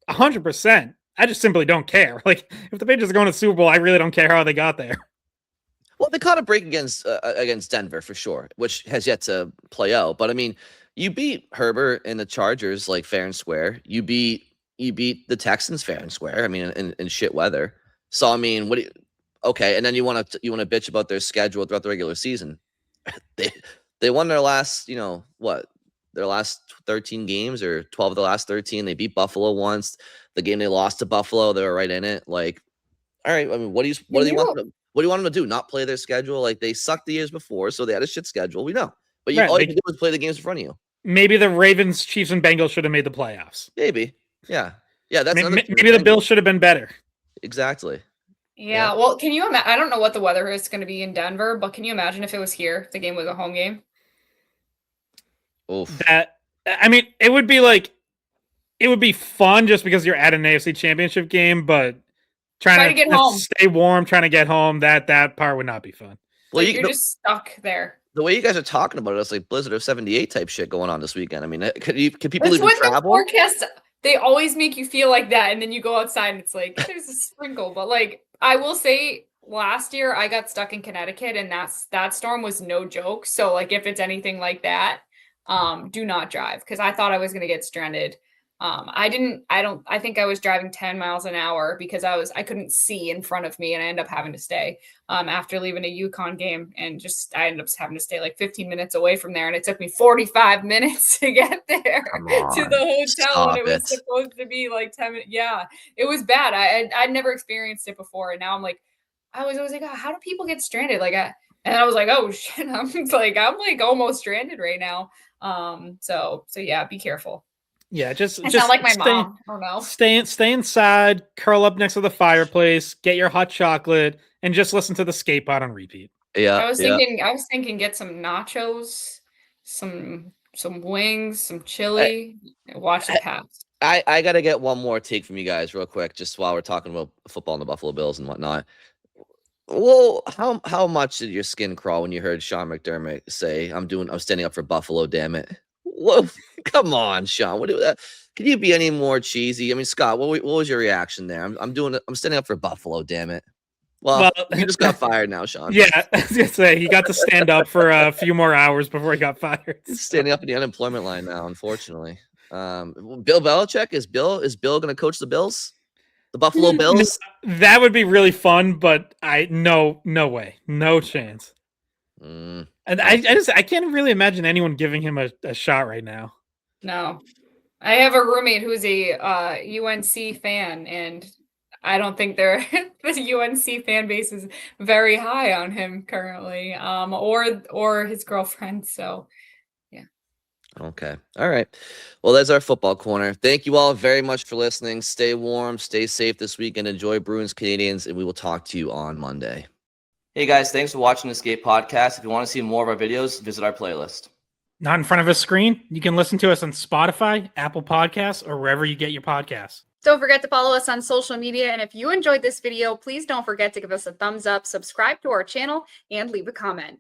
100%. I just simply don't care. Like, if the Patriots are going to the Super Bowl, I really don't care how they got there. Well, they caught a break against Denver for sure, which has yet to play out. But I mean, you beat Herbert and the Chargers like fair and square. You beat the Texans fair and square. I mean, in shit weather. So I mean, okay, and then you want to bitch about their schedule throughout the regular season. They won their last, their last 13 games or 12 of the last 13. They beat Buffalo once. The game they lost to Buffalo, they were right in it. Like, all right, I mean, what do you want them to do? Not play their schedule? Like, they sucked the years before, so they had a shit schedule. We know. But all you can do is play the games in front of you. Maybe the Ravens, Chiefs, and Bengals should have made the playoffs. Maybe. Yeah. Yeah, that's maybe the Bills should have been better. Exactly. Yeah. Well, can you imagine? I don't know what the weather is going to be in Denver, but can you imagine if it was here, the game was a home game? Oof. It would be fun just because you're at an AFC Championship game, but trying to get home, stay warm, trying to get home, that part would not be fun. Well, you're just stuck there. The way you guys are talking about it, it's like Blizzard of 78 type shit going on this weekend. I mean, can people even travel? The forecast, they always make you feel like that, and then you go outside and it's like there's a sprinkle. But like I will say, last year I got stuck in Connecticut, and that storm was no joke. So like if it's anything like that, do not drive, because I thought I was gonna get stranded. I think I was driving 10 miles an hour because I couldn't see in front of me, and I ended up having to stay after leaving a UConn game, and I ended up having to stay like 15 minutes away from there, and it took me 45 minutes to get there to the hotel, and it was supposed to be like 10 minutes. Yeah, it was bad. I'd never experienced it before, and now I'm like, I was like, oh, how do people get stranded? Like, and I was like, oh shit, I'm like almost stranded right now. So yeah, be careful. Yeah, just sound like my mom. I don't know. Stay inside, curl up next to the fireplace, get your hot chocolate, and just listen to the skate pod on repeat. Yeah. I was thinking get some nachos, some wings, some chili, and watch the Pats. I gotta get one more take from you guys real quick, just while we're talking about football and the Buffalo Bills and whatnot. Well, how much did your skin crawl when you heard Sean McDermott say, "I'm standing up for Buffalo, damn it"? Whoa, come on, Sean. Can you be any more cheesy? I mean, Scott, what was your reaction there? I'm standing up for Buffalo, damn it. Well, you just got fired now, Sean. Yeah, I was gonna say he got to stand up for a few more hours before he got fired. He's standing up in the unemployment line now, unfortunately. Bill Belichick, is Bill gonna coach the Bills? The Buffalo Bills? That would be really fun, but no way. No chance. And I can't really imagine anyone giving him a shot right now. No. I have a roommate who's a UNC fan, and I don't think the UNC fan base is very high on him currently, or his girlfriend. So, yeah. Okay. All right. Well, that's our football corner. Thank you all very much for listening. Stay warm, stay safe this week, and enjoy Bruins Canadians, and we will talk to you on Monday. Hey guys, thanks for watching the Skate Podcast. If you want to see more of our videos, visit our playlist. Not in front of a screen? You can listen to us on Spotify, Apple Podcasts, or wherever you get your podcasts. Don't forget to follow us on social media. And if you enjoyed this video, please don't forget to give us a thumbs up, subscribe to our channel, and leave a comment.